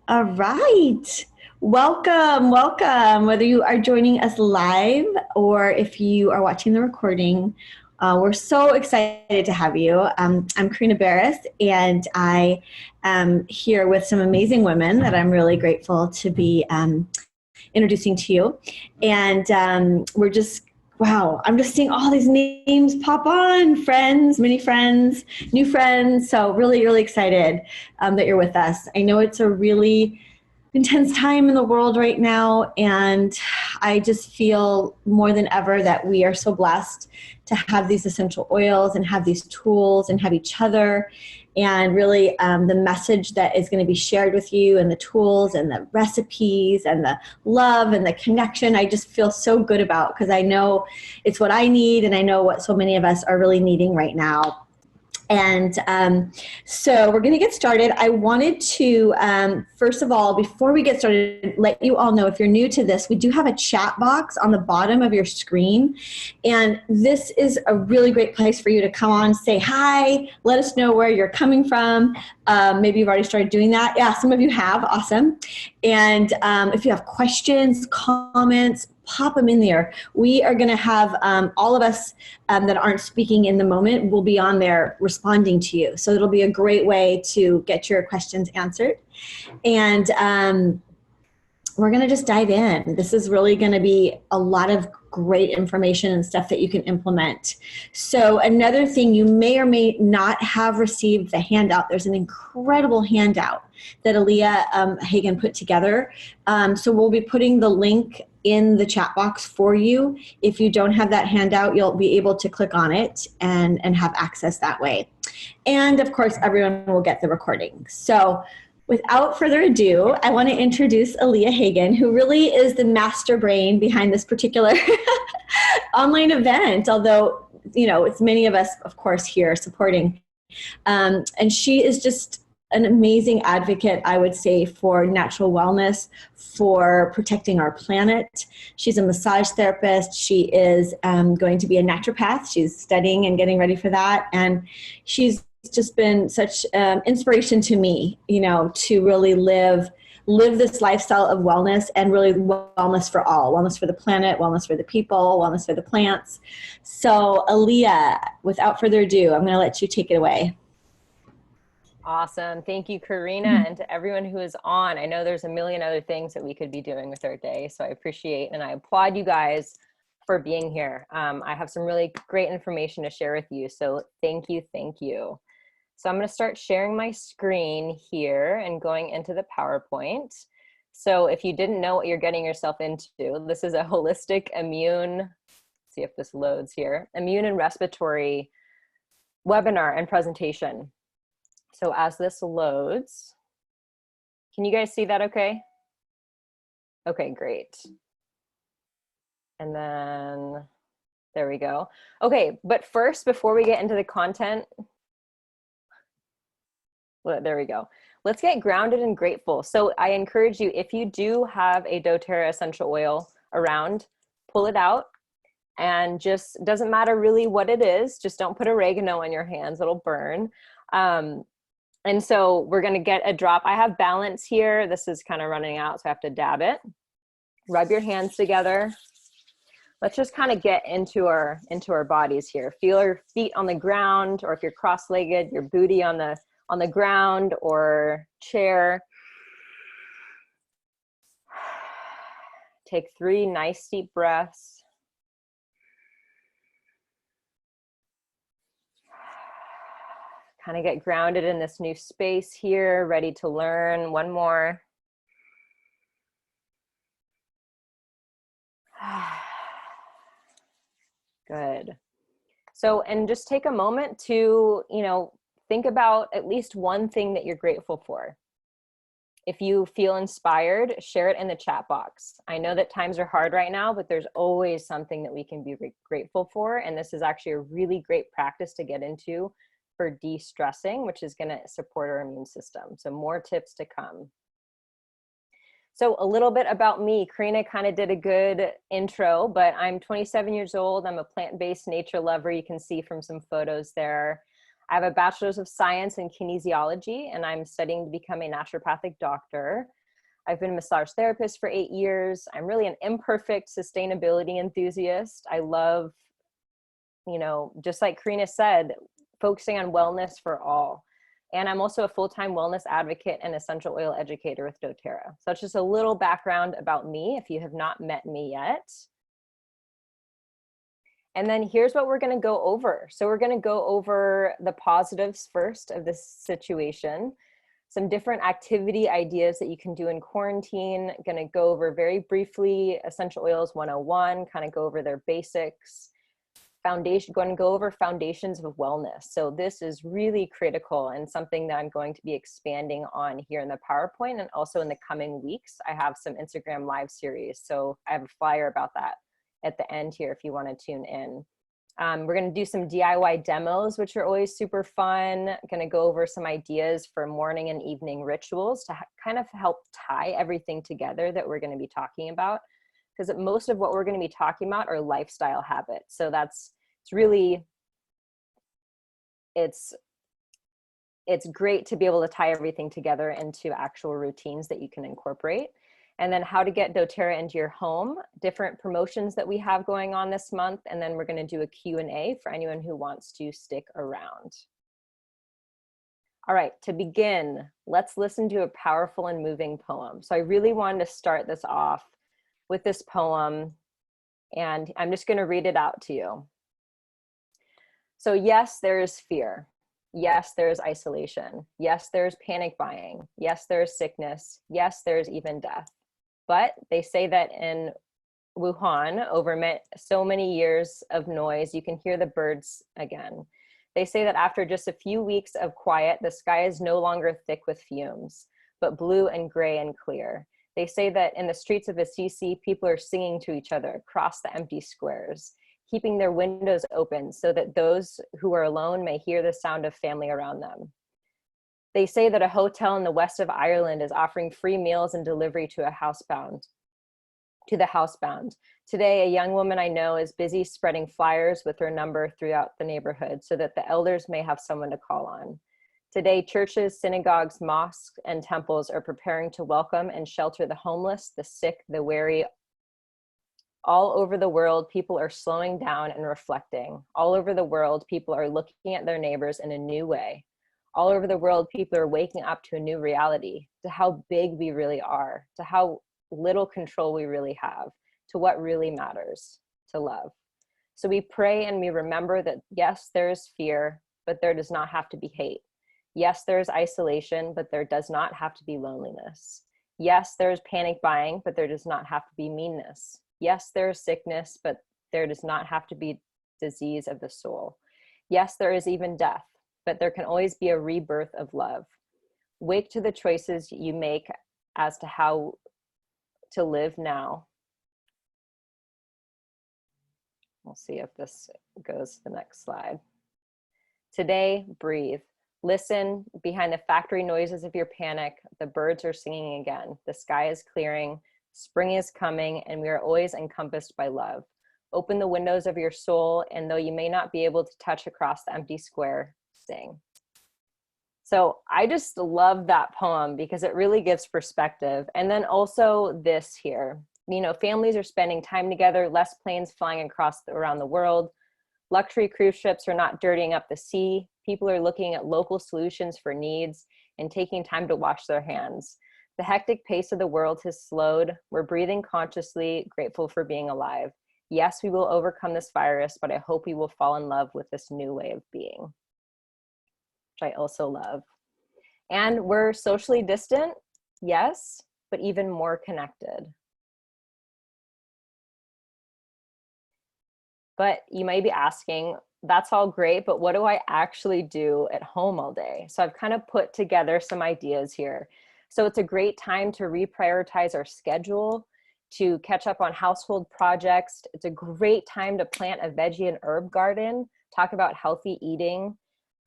All right. Welcome, welcome. Whether you are joining us live or if you are watching the recording, we're so excited to have you. I'm Karina Barris, and I am here with some amazing women that I'm really grateful to be introducing to you. And we're just, wow, I'm just seeing all these names pop on, friends, many friends, new friends. So really, really excited that you're with us. I know it's a really intense time in the world right now, and I just feel more than ever that we are so blessed to have these essential oils and have these tools and have each other, and really the message that is going to be shared with you and the tools and the recipes and the love and the connection I just feel so good about, because I know it's what I need, and I know what so many of us are really needing right now. And so we're going to get started. I wanted to, first of all, before we get started, let you all know, if you're new to this, we do have a chat box on the bottom of your screen. And this is a really great place for you to come on, say hi, let us know where you're coming from. Maybe you've already started doing that. Yeah, some of you have. Awesome. And if you have questions, comments, pop them in there. We are going to have all of us that aren't speaking in the moment will be on there responding to you. So it'll be a great way to get your questions answered. And we're going to just dive in. This is really going to be a lot of great information and stuff that you can implement. So another thing, you may or may not have received the handout. There's an incredible handout that Aaliyah Hagen put together. So we'll be putting the link in the chat box for you. If you don't have that handout, you'll be able to click on it and have access that way. And of course, everyone will get the recording. So without further ado, I want to introduce Aaliyah Hagen, who really is the master brain behind this particular online event, although, you know, it's many of us, of course, here supporting. And she is just an amazing advocate, I would say, for natural wellness, for protecting our planet. She's a massage therapist. She is going to be a naturopath. She's studying and getting ready for that. And she's just been such inspiration to me, you know, to really live this lifestyle of wellness, and really wellness for all, wellness for the planet, wellness for the people, wellness for the plants. So Aaliyah, without further ado, I'm going to let you take it away. Awesome. Thank you, Karina, and to everyone who is on. I know there's a million other things that we could be doing with our day, so I appreciate and I applaud you guys for being here. I have some really great information to share with you, so thank you, thank you. So I'm going to start sharing my screen here and going into the PowerPoint. So if you didn't know what you're getting yourself into, this is a holistic immune, let's see if this loads here, immune and respiratory webinar and presentation. So as this loads, can you guys see that okay? Okay, great. And then there we go. Okay, but first, before we get into the content, well, there we go. Let's get grounded and grateful. So I encourage you, if you do have a doTERRA essential oil around, pull it out, and just, doesn't matter really what it is, just don't put oregano on your hands, it'll burn. And so we're gonna get a drop. I have balance here. This is kind of running out, so I have to dab it. Rub your hands together. Let's just kind of get into our bodies here. Feel your feet on the ground, or if you're cross-legged, your booty on the ground or chair. Take 3 nice deep breaths. Kind of get grounded in this new space here, ready to learn. One more. Good. So, and just take a moment to, you know, think about at least one thing that you're grateful for. If you feel inspired, share it in the chat box. I know that times are hard right now, but there's always something that we can be grateful for. And this is actually a really great practice to get into for de-stressing, which is going to support our immune system. So more tips to come. So a little bit about me. Karina kind of did a good intro, but I'm 27 years old. I'm a plant-based nature lover. You can see from some photos there. I have a bachelor's of science in kinesiology, and I'm studying to become a naturopathic doctor. I've been a massage therapist for 8 years. I'm really an imperfect sustainability enthusiast. I love, just like Karina said, focusing on wellness for all. And I'm also a full-time wellness advocate and essential oil educator with doTERRA. So that's just a little background about me if you have not met me yet. And then here's what we're going to go over. So we're going to go over the positives first of this situation, some different activity ideas that you can do in quarantine. Going to go over very briefly Essential Oils 101, kind of go over their basics. Going to go over foundations of wellness. So this is really critical and something that I'm going to be expanding on here in the PowerPoint, and also in the coming weeks. I have some Instagram live series. So I have a flyer about that at the end here if you want to tune in. We're going to do some DIY demos, which are always super fun. Going to go over some ideas for morning and evening rituals to kind of help tie everything together that we're going to be talking about, because most of what we're going to be talking about are lifestyle habits. So it's great to be able to tie everything together into actual routines that you can incorporate. And then how to get doTERRA into your home, different promotions that we have going on this month. And then we're going to do a Q&A for anyone who wants to stick around. All right, to begin, let's listen to a powerful and moving poem. So I really wanted to start this off with this poem, and I'm just going to read it out to you. So yes, there is fear. Yes, there is isolation. Yes, there is panic buying. Yes, there is sickness. Yes, there is even death. But they say that in Wuhan, over so many years of noise, you can hear the birds again. They say that after just a few weeks of quiet, the sky is no longer thick with fumes, but blue and gray and clear. They say that in the streets of Assisi, people are singing to each other across the empty squares, keeping their windows open so that those who are alone may hear the sound of family around them. They say that a hotel in the west of Ireland is offering free meals and delivery to the housebound. Today, a young woman I know is busy spreading flyers with her number throughout the neighborhood so that the elders may have someone to call on. Today, churches, synagogues, mosques, and temples are preparing to welcome and shelter the homeless, the sick, the weary. All over the world, people are slowing down and reflecting. All over the world, people are looking at their neighbors in a new way. All over the world, people are waking up to a new reality, to how big we really are, to how little control we really have, to what really matters, to love. So we pray and we remember that yes, there is fear, but there does not have to be hate. Yes, there is isolation, but there does not have to be loneliness. Yes, there is panic buying, but there does not have to be meanness. Yes, there is sickness, but there does not have to be disease of the soul. Yes, there is even death, but there can always be a rebirth of love. Wake to the choices you make as to how to live now. We'll see if this goes to the next slide. Today, breathe. Listen behind the factory noises of your panic. The birds are singing again. The sky is clearing. Spring is coming, and we are always encompassed by love. Open the windows of your soul, and though you may not be able to touch across the empty square, sing. So I just love that poem because it really gives perspective. And then also this here, families are spending time together, less planes flying around the world. Luxury cruise ships are not dirtying up the sea. People are looking at local solutions for needs and taking time to wash their hands. The hectic pace of the world has slowed. We're breathing consciously, grateful for being alive. Yes, we will overcome this virus, but I hope we will fall in love with this new way of being, which I also love. And we're socially distant, yes, but even more connected. But you might be asking, that's all great, but what do I actually do at home all day? So I've kind of put together some ideas here. So it's a great time to reprioritize our schedule, to catch up on household projects. It's a great time to plant a veggie and herb garden, talk about healthy eating.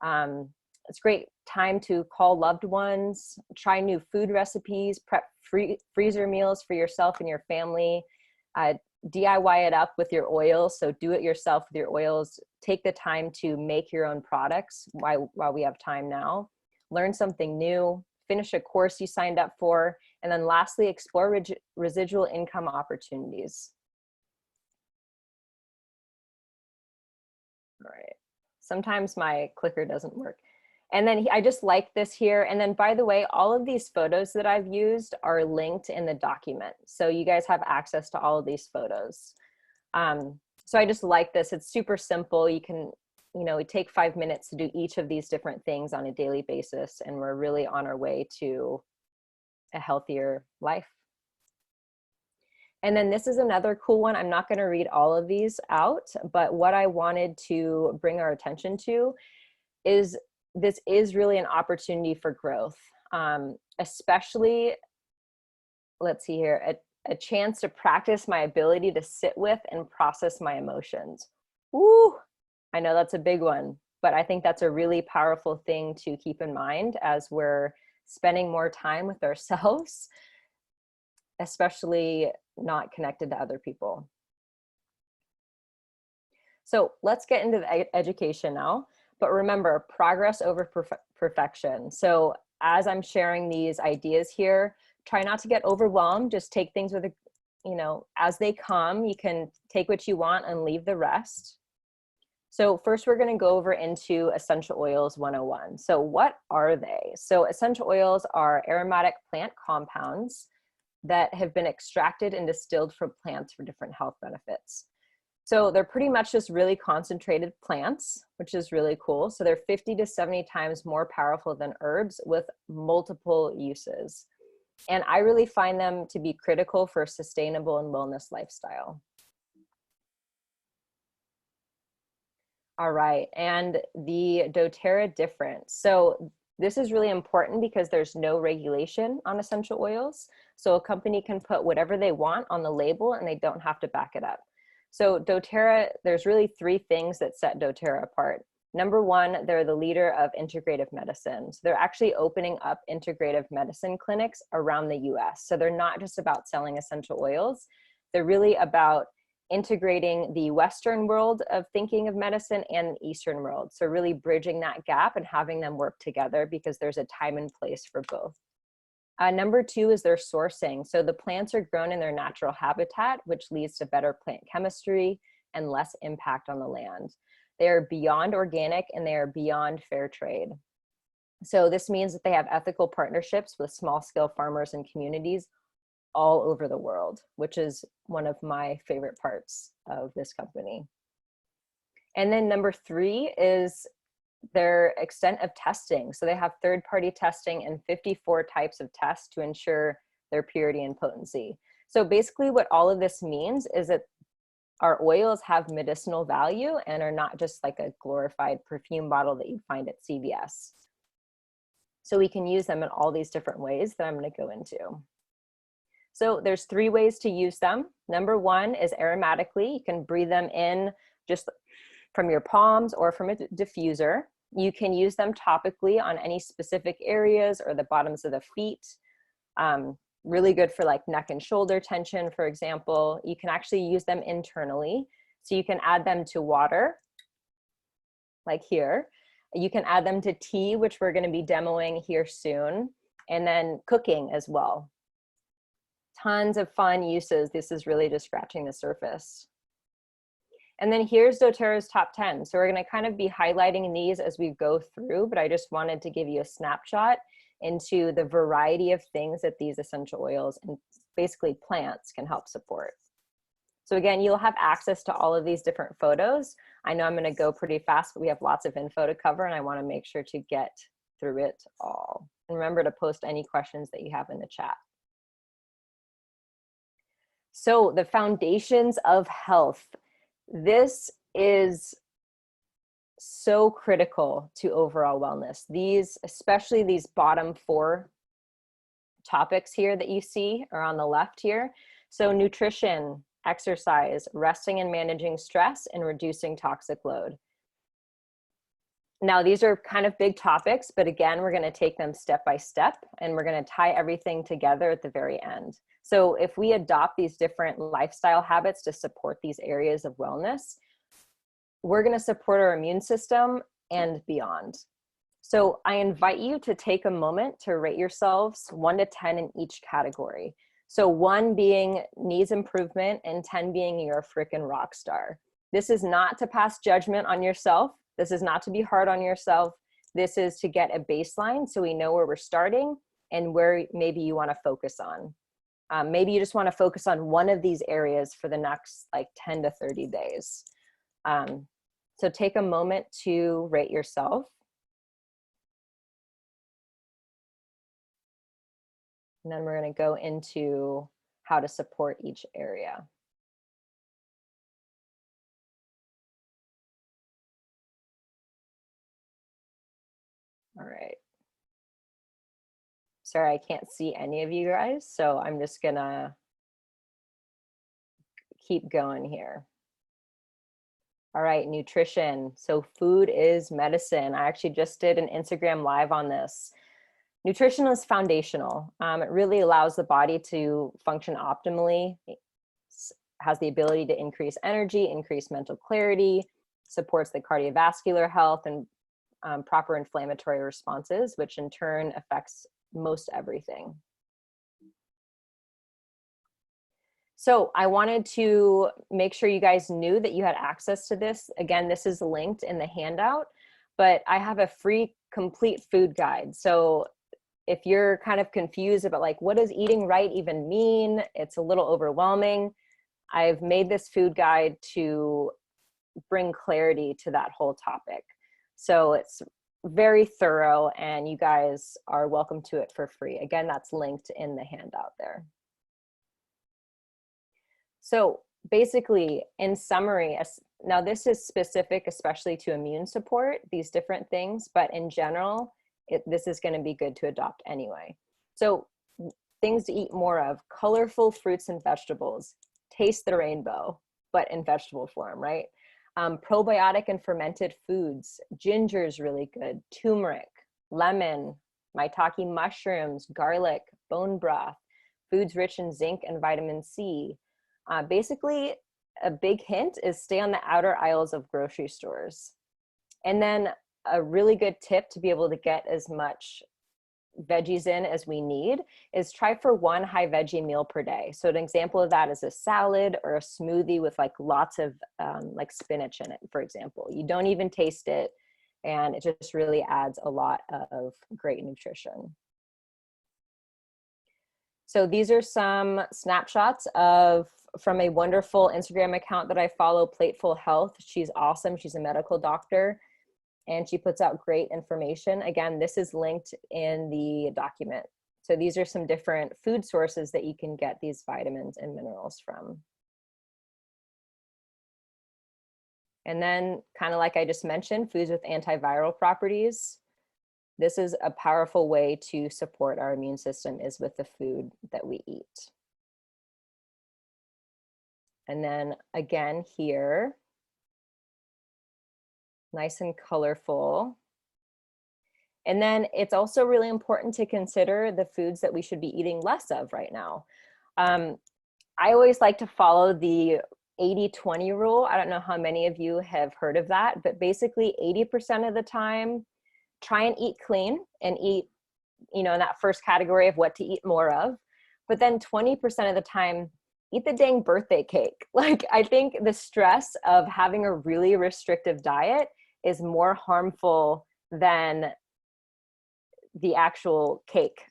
It's a great time to call loved ones, try new food recipes, prep freezer meals for yourself and your family, DIY it up with your oils. So do it yourself with your oils, take the time to make your own products while we have time now, learn something new, finish a course you signed up for, and then lastly, explore residual income opportunities. All right. Sometimes my clicker doesn't work. And then I just like this here. And then by the way, all of these photos that I've used are linked in the document. So you guys have access to all of these photos. So I just like this. It's super simple. You can, take 5 minutes to do each of these different things on a daily basis. And we're really on our way to a healthier life. And then this is another cool one. I'm not going to read all of these out, but what I wanted to bring our attention to is this is really an opportunity for growth, especially, let's see here, a chance to practice my ability to sit with and process my emotions. Woo! I know that's a big one, but I think that's a really powerful thing to keep in mind as we're spending more time with ourselves, especially not connected to other people. So let's get into the education now. But remember, progress over perfection. So as I'm sharing these ideas here, try not to get overwhelmed. Just take things with, as they come. You can take what you want and leave the rest. So first we're going to go over into essential oils 101. So what are they? So essential oils are aromatic plant compounds that have been extracted and distilled from plants for different health benefits. So they're pretty much just really concentrated plants, which is really cool. So they're 50 to 70 times more powerful than herbs with multiple uses. And I really find them to be critical for a sustainable and wellness lifestyle. All right, and the doTERRA difference. So this is really important because there's no regulation on essential oils. So a company can put whatever they want on the label and they don't have to back it up. So doTERRA, there's really 3 things that set doTERRA apart. Number one, they're the leader of integrative medicine. So they're actually opening up integrative medicine clinics around the US. So they're not just about selling essential oils. They're really about integrating the Western world of thinking of medicine and the Eastern world. So really bridging that gap and having them work together because there's a time and place for both. Number 2 is their sourcing. So the plants are grown in their natural habitat, which leads to better plant chemistry and less impact on the land. They are beyond organic and they are beyond fair trade. So this means that they have ethical partnerships with small scale farmers and communities all over the world, which is one of my favorite parts of this company. And then number 3 is their extent of testing. So they have third-party testing and 54 types of tests to ensure their purity and potency. So basically what all of this means is that our oils have medicinal value and are not just like a glorified perfume bottle that you'd find at CVS. So we can use them in all these different ways that I'm going to go into. So there's 3 ways to use them. Number 1 is aromatically. You can breathe them in just from your palms or from a diffuser. You can use them topically on any specific areas or the bottoms of the feet. Really good for like neck and shoulder tension, for example. You can actually use them internally. So you can add them to water, like here. You can add them to tea, which we're going to be demoing here soon, and then cooking as well. Tons of fun uses. This is really just scratching the surface. And then here's doTERRA's top 10. So we're going to kind of be highlighting these as we go through, but I just wanted to give you a snapshot into the variety of things that these essential oils and basically plants can help support. So again, you'll have access to all of these different photos. I know I'm going to go pretty fast, but we have lots of info to cover and I want to make sure to get through it all. And remember to post any questions that you have in the chat. So the foundations of health. This is so critical to overall wellness. These, especially these bottom 4 topics here that you see are on the left here. So nutrition, exercise, resting and managing stress, and reducing toxic load. Now, these are kind of big topics, but again, we're going to take them step by step and we're going to tie everything together at the very end. So if we adopt these different lifestyle habits to support these areas of wellness, we're going to support our immune system and beyond. So I invite you to take a moment to rate yourselves 1 to 10 in each category. So 1 being needs improvement and 10 being you're a freaking rock star. This is not to pass judgment on yourself. This is not to be hard on yourself. This is to get a baseline so we know where we're starting and where maybe you want to focus on. Maybe you just want to focus on one of these areas for the next like 10 to 30 days. So take a moment to rate yourself. And then we're going to go into how to support each area. All right. Sorry, I can't see any of you guys, so I'm just gonna keep going here. All right, nutrition. So food is medicine. I actually just did an Instagram live on this. Nutrition is foundational. It really allows the body to function optimally. It has the ability to increase energy, increase mental clarity, supports the cardiovascular health and proper inflammatory responses, which in turn affects most everything. So I wanted to make sure you guys knew that you had access to this. Again, this is linked in the handout, but I have a free complete food guide. So if you're kind of confused about like, what does eating right even mean? It's a little overwhelming. I've made this food guide to bring clarity to that whole topic. So it's very thorough and you guys are welcome to it for free. Again, that's linked in the handout there. So basically, in summary, now this is specific especially to immune support, these different things, but in general, this is going to be good to adopt anyway. So things to eat more of: colorful fruits and vegetables, taste the rainbow, but in vegetable form, right? Probiotic and fermented foods. Ginger is really good. Turmeric, lemon, maitake mushrooms, garlic, bone broth, foods rich in zinc and vitamin C. Basically, a big hint is stay on the outer aisles of grocery stores. And then a really good tip to be able to get as much veggies in as we need is try for 1 high veggie meal per day. So an example of that is a salad or a smoothie with like lots of like spinach in it, for example. You don't even taste it, and it just really adds a lot of great nutrition. So these are some snapshots from a wonderful Instagram account that I follow, Plateful Health. She's awesome. She's a medical doctor, and she puts out great information. Again, this is linked in the document. So these are some different food sources that you can get these vitamins and minerals from. And then, kind of like I just mentioned, foods with antiviral properties. This is a powerful way to support our immune system, is with the food that we eat. And then again here, nice and colorful. And then it's also really important to consider the foods that we should be eating less of right now. I always like to follow the 80-20 rule. I don't know how many of you have heard of that, but basically 80% of the time, try and eat clean and eat, in that first category of what to eat more of. But then 20% of the time, eat the dang birthday cake. Like, I think the stress of having a really restrictive diet is more harmful than the actual cake,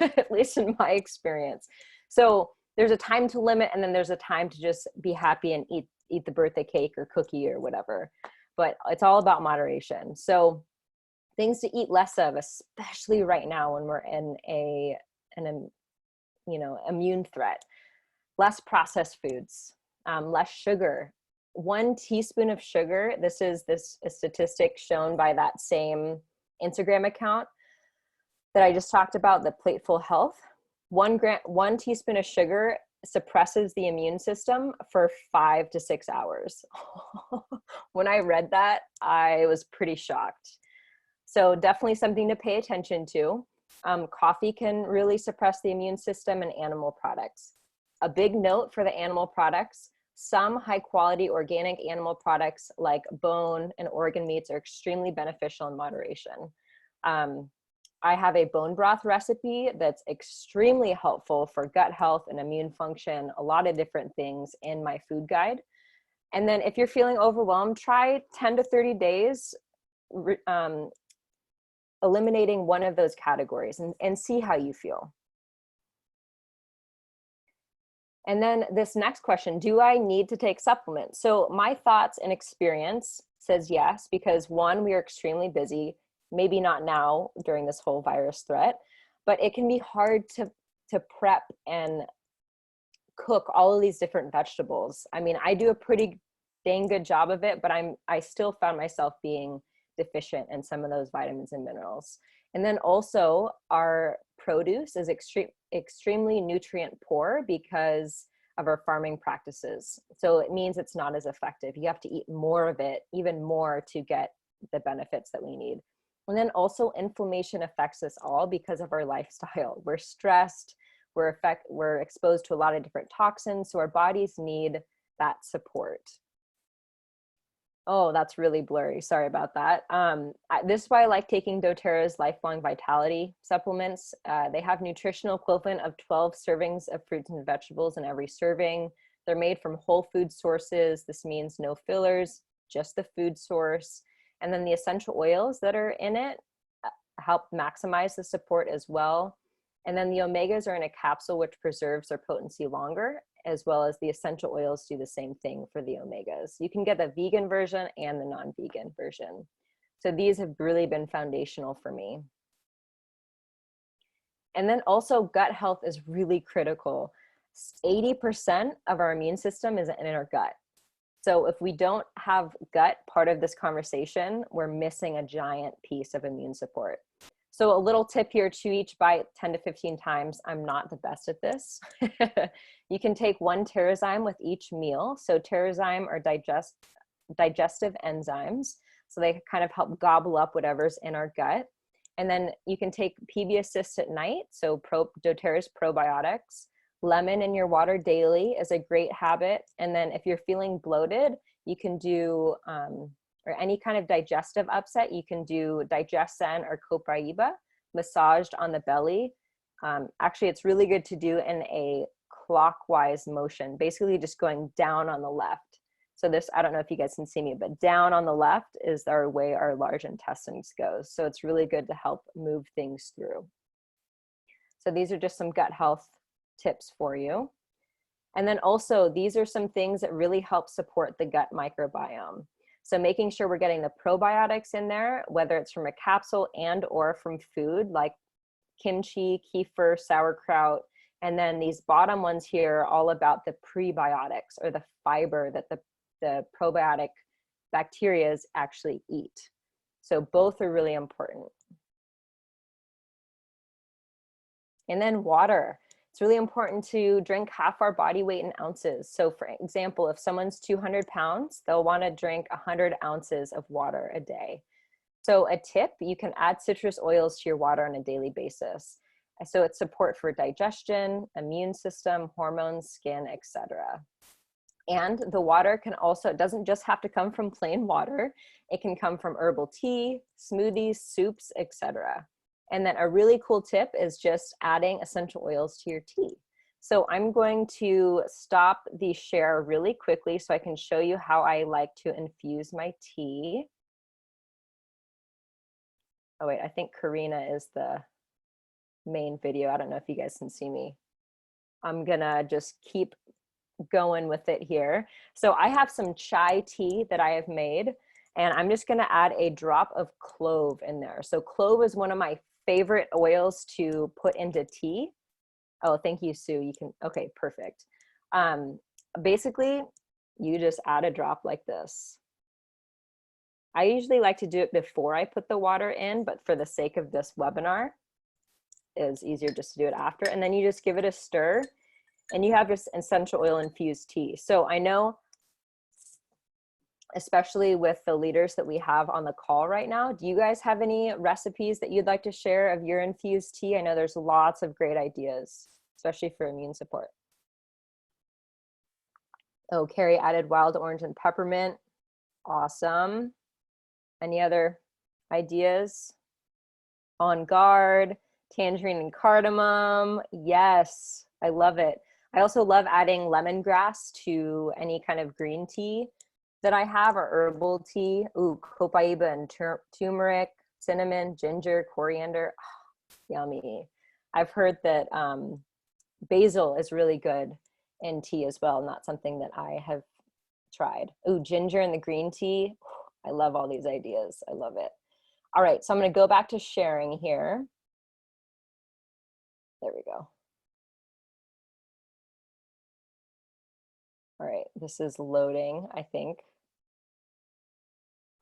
at least in my experience. So there's a time to limit, and then there's a time to just be happy and eat the birthday cake or cookie or whatever. But it's all about moderation. So things to eat less of, especially right now when we're in an immune threat. Less processed foods, less sugar. 1 teaspoon of sugar, this is a statistic shown by that same Instagram account that I just talked about, the Plateful Health. 1 teaspoon of sugar suppresses the immune system for 5 to 6 hours. When I read that, I was pretty shocked. So definitely something to pay attention to. Coffee can really suppress the immune system, and animal products. A big note for the animal products: some high quality organic animal products like bone and organ meats are extremely beneficial in moderation. I have a bone broth recipe that's extremely helpful for gut health and immune function, a lot of different things in my food guide. And then if you're feeling overwhelmed, try 10 to 30 days eliminating one of those categories and see how you feel. And then this next question, do I need to take supplements? So my thoughts and experience says yes, because one, we are extremely busy, maybe not now during this whole virus threat, but it can be hard to prep and cook all of these different vegetables. I mean, I do a pretty dang good job of it, but I still found myself being deficient in some of those vitamins and minerals. And then also our produce is extremely nutrient poor because of our farming practices. So it means it's not as effective. You have to eat more of it, even more, to get the benefits that we need. And then also inflammation affects us all because of our lifestyle. We're stressed, we're exposed to a lot of different toxins, so our bodies need that support. Oh, that's really blurry. Sorry about that. This is why I like taking doTERRA's Lifelong Vitality supplements. They have nutritional equivalent of 12 servings of fruits and vegetables in every serving. They're made from whole food sources. This means no fillers, just the food source. And then the essential oils that are in it help maximize the support as well. And then the omegas are in a capsule, which preserves their potency longer, as well as the essential oils do the same thing for the omegas. You can get the vegan version and the non-vegan version. So these have really been foundational for me. And then also gut health is really critical. 80% of our immune system is in our gut. So if we don't have gut part of this conversation, we're missing a giant piece of immune support. So a little tip here, chew each bite 10 to 15 times. I'm not the best at this. You can take 1 Terrazyme with each meal. So Terrazyme are digestive enzymes. So they kind of help gobble up whatever's in our gut. And then you can take PB Assist at night. So doTERRA's probiotics. Lemon in your water daily is a great habit. And then if you're feeling bloated, you can do, or any kind of digestive upset, you can do Digesten or Copraiba massaged on the belly. Actually, it's really good to do in a clockwise motion, basically just going down on the left. So this, I don't know if you guys can see me, but down on the left is our way our large intestines goes. So it's really good to help move things through. So these are just some gut health tips for you. And then also, these are some things that really help support the gut microbiome. So making sure we're getting the probiotics in there, whether it's from a capsule and or from food like kimchi, kefir, sauerkraut. And then these bottom ones here are all about the prebiotics, or the fiber that the probiotic bacteria actually eat. So both are really important. And then water. It's really important to drink half our body weight in ounces. So for example, if someone's 200 pounds, they'll want to drink 100 ounces of water a day. So a tip, you can add citrus oils to your water on a daily basis. So it's support for digestion, immune system, hormones, skin, etc. And the water can also, it doesn't just have to come from plain water. It can come from herbal tea, smoothies, soups, etc. And then a really cool tip is just adding essential oils to your tea. So I'm going to stop the share really quickly so I can show you how I like to infuse my tea. Oh wait, I think Karina is the main video. I don't know if you guys can see me. I'm gonna just keep going with it here. So I have some chai tea that I have made, and I'm just gonna add a drop of clove in there. So clove is one of my favorite oils to put into tea. Oh, thank you, Sue. You can, okay, perfect. Basically, you just add a drop like this. I usually like to do it before I put the water in, but for the sake of this webinar, it's easier just to do it after. And then you just give it a stir, and you have this essential oil infused tea. So I know, especially with the leaders that we have on the call right now, do you guys have any recipes that you'd like to share of your infused tea? I know there's lots of great ideas, especially for immune support. Oh, Carrie added wild orange and peppermint. Awesome. Any other ideas? On guard, tangerine and cardamom. Yes, I love it. I also love adding lemongrass to any kind of green tea that I have, or herbal tea. Ooh, copaiba and turmeric, cinnamon, ginger, coriander. Oh, yummy. I've heard that basil is really good in tea as well. Not something that I have tried. Ooh, ginger in the green tea. I love all these ideas. I love it. All right, so I'm going to go back to sharing here. There we go. All right, this is loading, I think.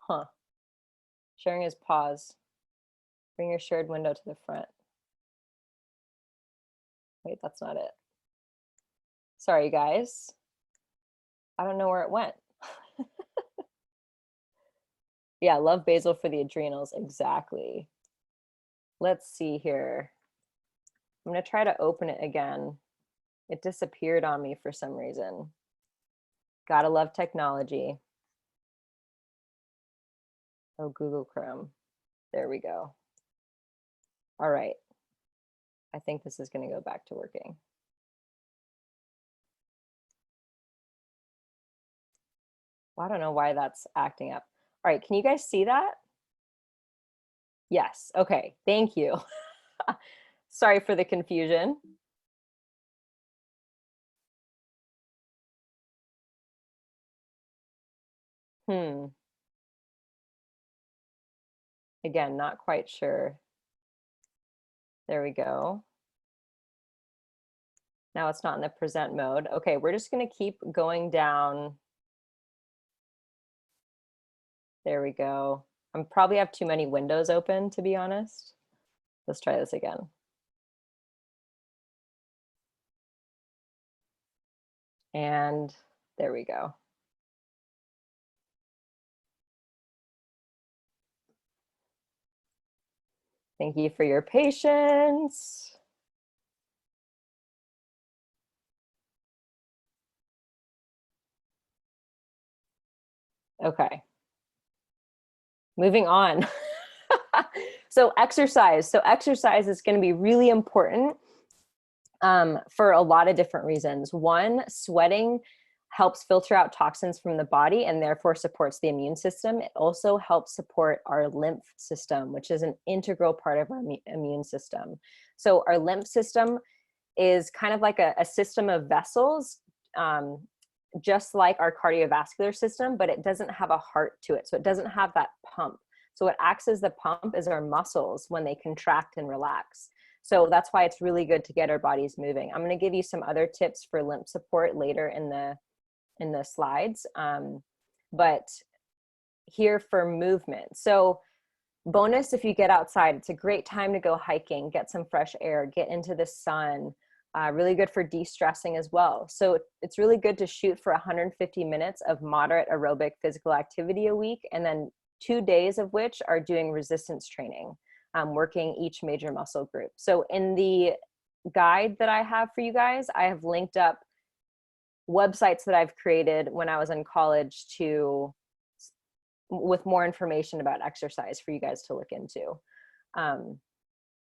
Huh. Sharing is pause. Bring your shared window to the front. Wait, that's not it. Sorry, guys. I don't know where it went. Yeah, love basil for the adrenals. Exactly. Let's see here. I'm going to try to open it again. It disappeared on me for some reason. Gotta love technology. Oh, Google Chrome. There we go. All right. I think this is going to go back to working. Well, I don't know why that's acting up. All right, can you guys see that? Yes, okay, thank you. Sorry for the confusion. Again, not quite sure. There we go. Now it's not in the present mode. Okay, we're just gonna keep going down. There we go. I probably have too many windows open, to be honest. Let's try this again. And there we go. Thank you for your patience. Okay. Moving on. So exercise. So exercise is going to be really important for a lot of different reasons. One, sweating helps filter out toxins from the body and therefore supports the immune system. It also helps support our lymph system, which is an integral part of our immune system. So our lymph system is kind of like a system of vessels, just like our cardiovascular system, but it doesn't have a heart to it. So it doesn't have that pump. So what acts as the pump is our muscles when they contract and relax. So that's why it's really good to get our bodies moving. I'm going to give you some other tips for lymph support later in the slides. But here for movement. So bonus, if you get outside, it's a great time to go hiking, get some fresh air, get into the sun. Really good for de-stressing as well. So it's really good to shoot for 150 minutes of moderate aerobic physical activity a week, and then 2 days of which are doing resistance training, working each major muscle group. So in the guide that I have for you guys, I have linked up websites that I've created when I was in college with more information about exercise for you guys to look into.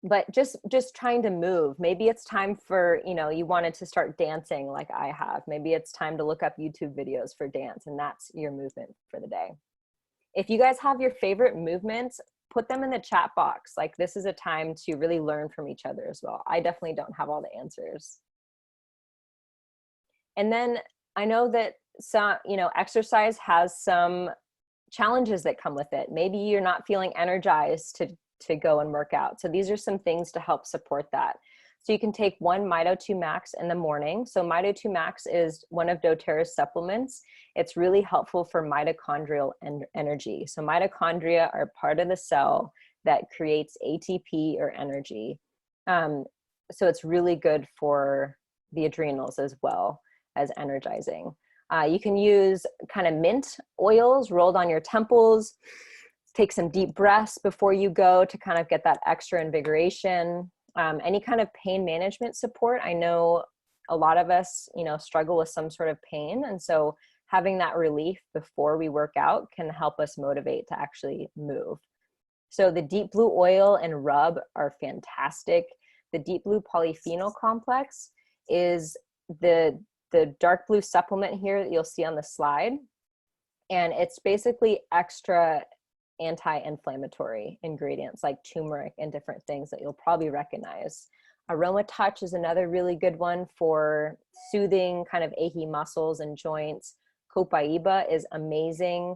But just trying to move. Maybe it's time for, you wanted to start dancing like I have. Maybe it's time to look up YouTube videos for dance, and that's your movement for the day. If you guys have your favorite movements, put them in the chat box. Like, this is a time to really learn from each other as well. I definitely don't have all the answers. And then I know that exercise has some challenges that come with it. Maybe you're not feeling energized to go and work out. So these are some things to help support that. So you can take 1 Mito2 Max in the morning. So Mito2 Max is one of doTERRA's supplements. It's really helpful for mitochondrial energy. So mitochondria are part of the cell that creates ATP or energy. So it's really good for the adrenals as well as energizing. You can use kind of mint oils rolled on your temples. Take some deep breaths before you go to kind of get that extra invigoration. Any kind of pain management support. I know a lot of us, you know, struggle with some sort of pain. And so having that relief before we work out can help us motivate to actually move. So the deep blue oil and rub are fantastic. The deep blue polyphenol complex is the dark blue supplement here that you'll see on the slide. And it's basically extra anti-inflammatory ingredients like turmeric and different things that you'll probably recognize. Aroma Touch is another really good one for soothing kind of achy muscles and joints. Copaiba is amazing.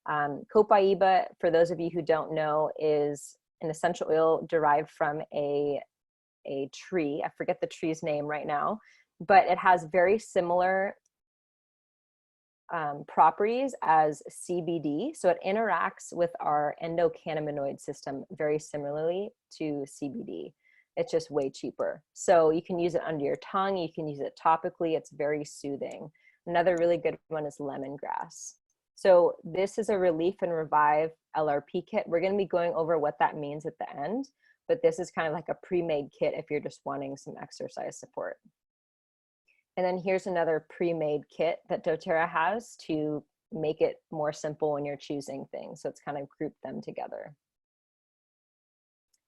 Copaiba, for those of you who don't know, is an essential oil derived from a tree. I forget the tree's name right now, but it has very similar properties as CBD. So it interacts with our endocannabinoid system very similarly to CBD. It's just way cheaper. So you can use it under your tongue. You can use it topically. It's very soothing. Another really good one is lemongrass. So this is a Relief and Revive LRP kit. We're going to be going over what that means at the end, but this is kind of like a pre-made kit if you're just wanting some exercise support. And then here's another pre-made kit that doTERRA has to make it more simple when you're choosing things. So it's kind of grouped them together.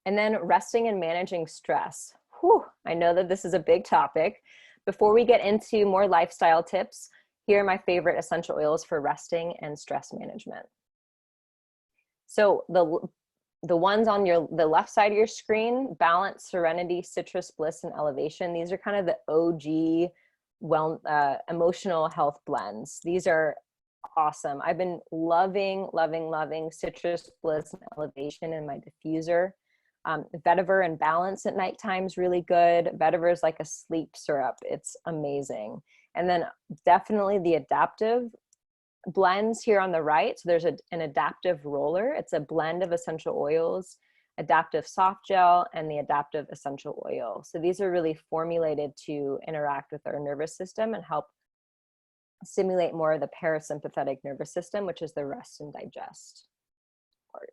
And then resting and managing stress. Whew, I know that this is a big topic. Before we get into more lifestyle tips, here are my favorite essential oils for resting and stress management. So the ones on the left side of your screen, Balance, Serenity, Citrus, Bliss, and Elevation. These are kind of the OG emotional health blends. These are awesome. I've been loving Citrus, Bliss, and Elevation in my diffuser. Vetiver and Balance at nighttime is really good. Vetiver is like a sleep syrup. It's amazing. And then definitely the adaptive blends here on the right. So there's an adaptive roller. It's a blend of essential oils, adaptive soft gel, and the adaptive essential oil. So these are really formulated to interact with our nervous system and help stimulate more of the parasympathetic nervous system, which is the rest and digest part.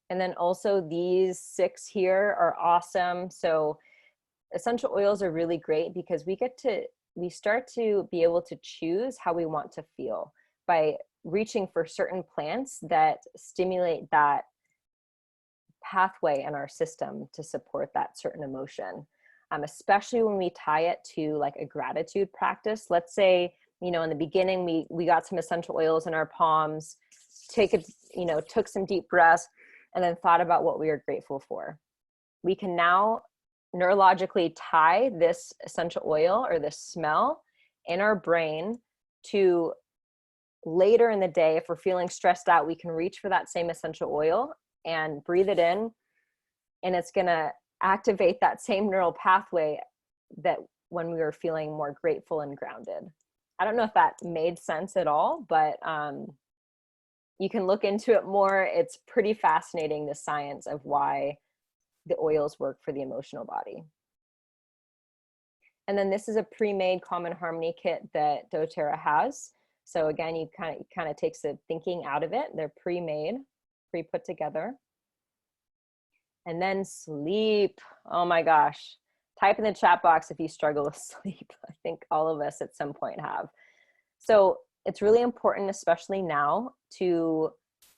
And then also these 6 here are awesome. So essential oils are really great because we start to be able to choose how we want to feel by reaching for certain plants that stimulate that pathway in our system to support that certain emotion, especially when we tie it to like a gratitude practice. Let's say, you know, in the beginning, we got some essential oils in our palms, took some deep breaths, and then thought about what we were grateful for. We can now neurologically tie this essential oil or this smell in our brain to later in the day. If we're feeling stressed out, we can reach for that same essential oil and breathe it in, and it's going to activate that same neural pathway that when we were feeling more grateful and grounded. I don't know if that made sense at all, but you can look into it more. It's pretty fascinating, the science of why the oils work for the emotional body. And then this is a pre-made Calm and Harmony kit that doTERRA has. So again, you kind of takes the thinking out of it. They're pre-made, pre-put together. And then sleep. Oh my gosh. Type in the chat box if you struggle with sleep. I think all of us at some point have. So it's really important, especially now, to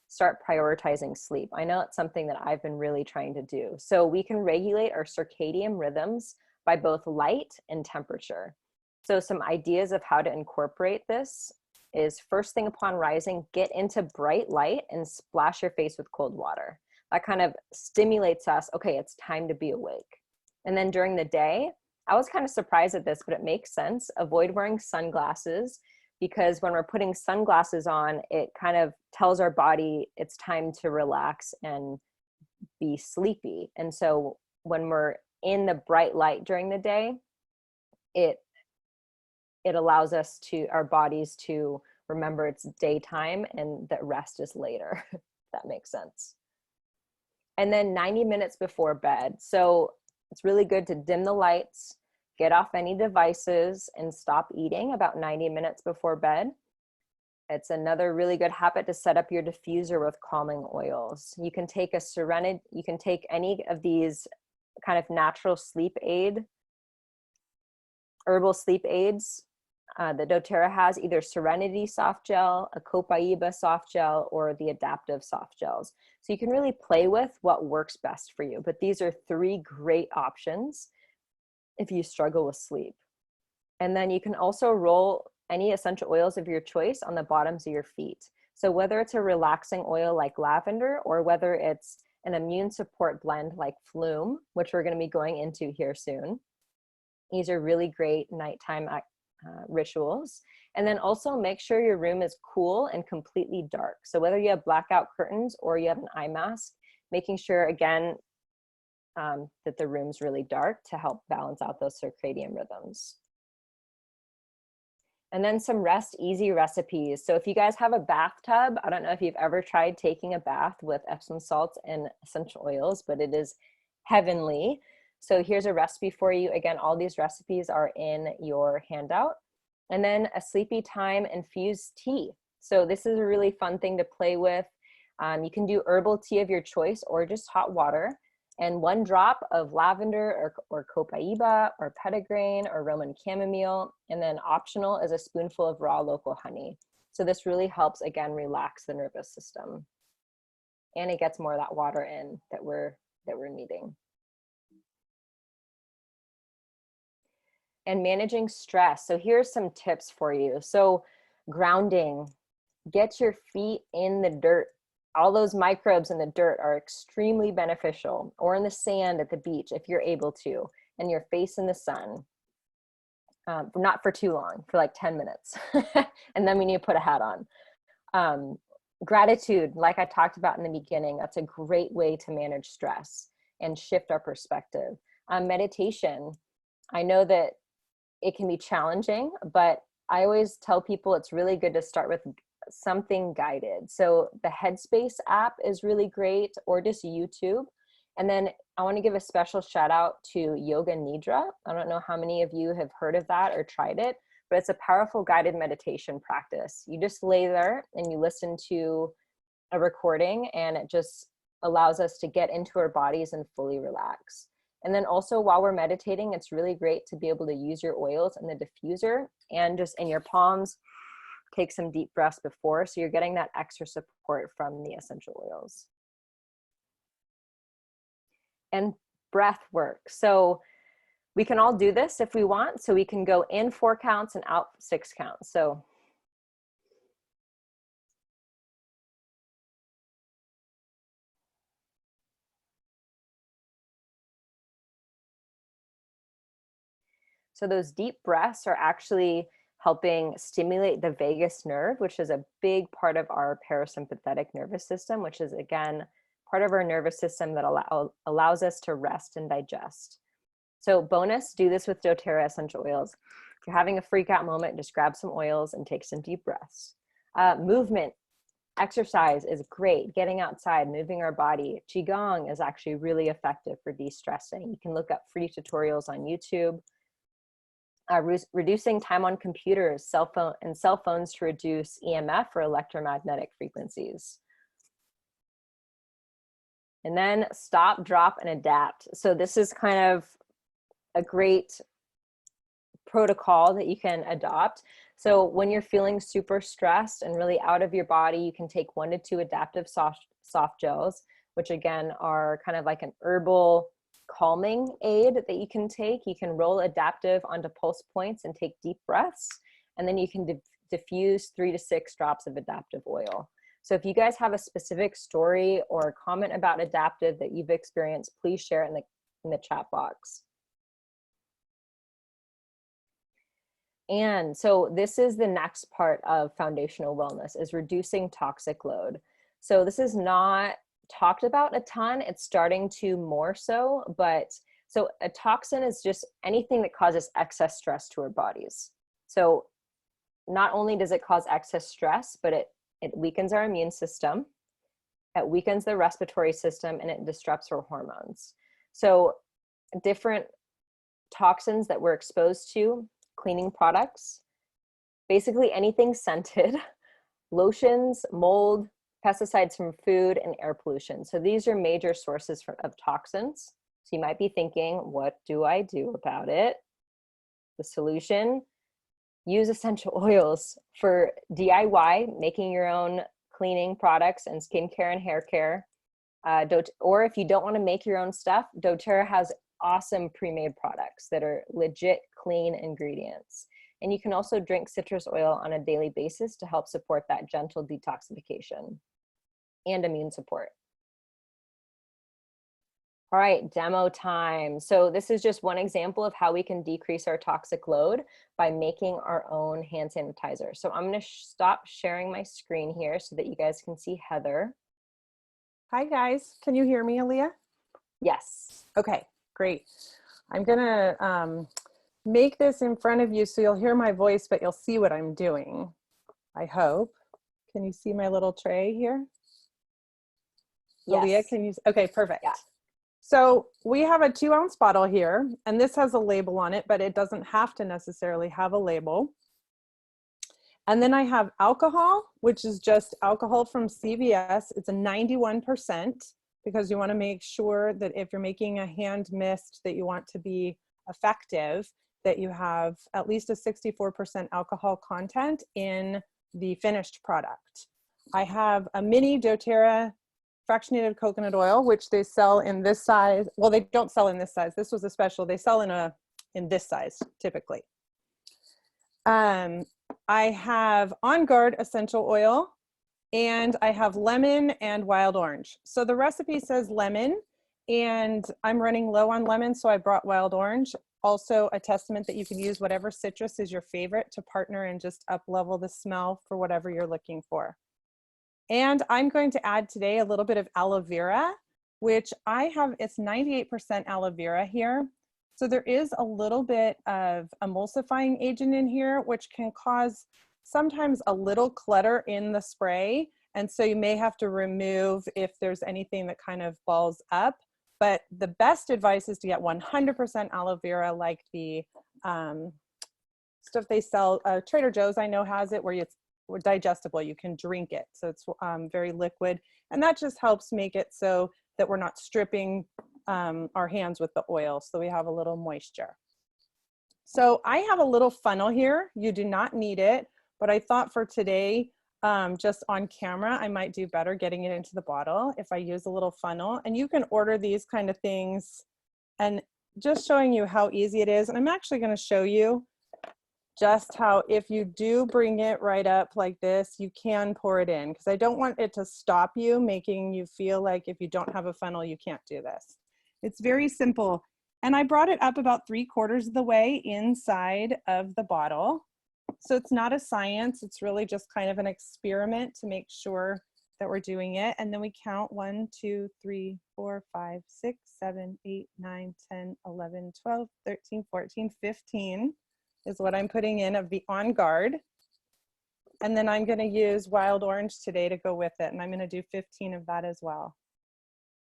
start prioritizing sleep. I know it's something that I've been really trying to do. So we can regulate our circadian rhythms by both light and temperature. So some ideas of how to incorporate this is, first thing upon rising, get into bright light and splash your face with cold water. That kind of stimulates us. Okay, it's time to be awake. And then during the day, I was kind of surprised at this, but it makes sense. Avoid wearing sunglasses, because when we're putting sunglasses on, it kind of tells our body it's time to relax and be sleepy. And so when we're in the bright light during the day, it allows us our bodies to remember it's daytime and that rest is later, if that makes sense. And then 90 minutes before bed. So it's really good to dim the lights, get off any devices, and stop eating about 90 minutes before bed. It's another really good habit to set up your diffuser with calming oils. You can take you can take any of these kind of natural sleep aid herbal sleep aids that doTERRA has, either Serenity soft gel, a Copaiba soft gel, or the adaptive soft gels. So you can really play with what works best for you. But these are 3 great options if you struggle with sleep. And then you can also roll any essential oils of your choice on the bottoms of your feet. So whether it's a relaxing oil like lavender, or whether it's an immune support blend like Flume, which we're going to be going into here soon. These are really great nighttime rituals. And then also make sure your room is cool and completely dark. So whether you have blackout curtains or you have an eye mask, making sure again that the room's really dark to help balance out those circadian rhythms. And then some rest easy recipes. So if you guys have a bathtub, I don't know if you've ever tried taking a bath with Epsom salts and essential oils, but it is heavenly. So here's a recipe for you. Again, all these recipes are in your handout. And then a sleepy time infused tea. So this is a really fun thing to play with. You can do herbal tea of your choice or just hot water. And 1 drop of lavender or copaiba or petitgrain or Roman chamomile. And then optional is a spoonful of raw local honey. So this really helps, again, relax the nervous system. And it gets more of that water in that we're needing. And managing stress. So here's some tips for you. So grounding, get your feet in the dirt. All those microbes in the dirt are extremely beneficial, or in the sand at the beach if you're able to, and your face in the sun. Not for too long, for like 10 minutes. And then we need to put a hat on. Gratitude, like I talked about in the beginning, that's a great way to manage stress and shift our perspective. Meditation, I know that it can be challenging, but I always tell people it's really good to start with something guided. So the Headspace app is really great, or just YouTube. And then I want to give a special shout out to Yoga Nidra. I don't know how many of you have heard of that or tried it, but it's a powerful guided meditation practice. You just lay there and you listen to a recording, and it just allows us to get into our bodies and fully relax. And then also while we're meditating, it's really great to be able to use your oils in the diffuser and just in your palms, take some deep breaths before. So you're getting that extra support from the essential oils. And breath work. So we can all do this if we want. So we can go in 4 counts and out 6 counts. So those deep breaths are actually helping stimulate the vagus nerve, which is a big part of our parasympathetic nervous system, which is, again, part of our nervous system that allows us to rest and digest. So bonus, do this with doTERRA essential oils. If you're having a freak out moment, just grab some oils and take some deep breaths. Movement, exercise is great. Getting outside, moving our body. Qigong is actually really effective for de-stressing. You can look up free tutorials on YouTube. Reducing time on computers, cell phones to reduce EMF or electromagnetic frequencies. And then stop, drop, and adapt. So this is kind of a great protocol that you can adopt. So when you're feeling super stressed and really out of your body, you can take 1 to 2 adaptive soft gels, which again are kind of like an herbal calming aid that you can take. You can roll adaptive onto pulse points and take deep breaths. And then you can diffuse 3 to 6 drops of adaptive oil. So if you guys have a specific story or comment about adaptive that you've experienced, please share it in the chat box. And so this is the next part of foundational wellness, is reducing toxic load. So this is not talked about a ton. It's starting to more so, but so a toxin is just anything that causes excess stress to our bodies. So not only does it cause excess stress, but it weakens our immune system, it weakens the respiratory system, and it disrupts our hormones. So different toxins that we're exposed to, cleaning products, basically anything scented, lotions, mold, pesticides from food, and air pollution. So these are major sources of toxins. So you might be thinking, what do I do about it? The solution: use essential oils for DIY, making your own cleaning products and skincare and hair care. Or if you don't want to make your own stuff, doTERRA has awesome pre-made products that are legit clean ingredients. And you can also drink citrus oil on a daily basis to help support that gentle detoxification and immune support. All right, demo time. So this is just one example of how we can decrease our toxic load by making our own hand sanitizer. So I'm going to stop sharing my screen here so that you guys can see Heather. Hi guys, can you hear me, Aaliyah? Yes. Okay, great. I'm gonna make this in front of you so you'll hear my voice, but you'll see what I'm doing, I hope. Can you see my little tray here? Yes. Aaliyah, can you? Okay, perfect. Yeah. So we have a 2-ounce bottle here, and this has a label on it, but it doesn't have to necessarily have a label. And then I have alcohol, which is just alcohol from CVS. It's a 91% because you want to make sure that if you're making a hand mist that you want to be effective, that you have at least a 64% alcohol content in the finished product. I have a mini doTERRA fractionated coconut oil, which they sell in this size. Well, they don't sell in this size. This was a special. They sell in this size typically. I have On Guard essential oil, and I have lemon and wild orange. So the recipe says lemon, and I'm running low on lemon, so I brought wild orange. Also a testament that you can use whatever citrus is your favorite to partner and just up level the smell for whatever you're looking for. And I'm going to add today a little bit of aloe vera, which I have, it's 98% aloe vera here. So there is a little bit of emulsifying agent in here, which can cause sometimes a little clutter in the spray. And so you may have to remove if there's anything that kind of balls up. But the best advice is to get 100% aloe vera, like the stuff they sell. Trader Joe's, I know, has it where it's digestible. You can drink it. So it's very liquid. And that just helps make it so that we're not stripping our hands with the oil, so we have a little moisture. So I have a little funnel here. You do not need it, but I thought for today, just on camera, I might do better getting it into the bottle if I use a little funnel. And you can order these kind of things, and just showing you how easy it is. And I'm actually going to show you just how, if you do bring it right up like this, you can pour it in, because I don't want it to stop you, making you feel like if you don't have a funnel, you can't do this. It's very simple. And I brought it up about 3/4 of the way inside of the bottle. So it's not a science, it's really just kind of an experiment to make sure that we're doing it. And then we count 1, 2, 3, 4, 5, 6, 7, 8, 9, 10, 11, 12, 13, 14, 15 is what I'm putting in of the On Guard. And then I'm going to use wild orange today to go with it. And I'm going to do 15 of that as well.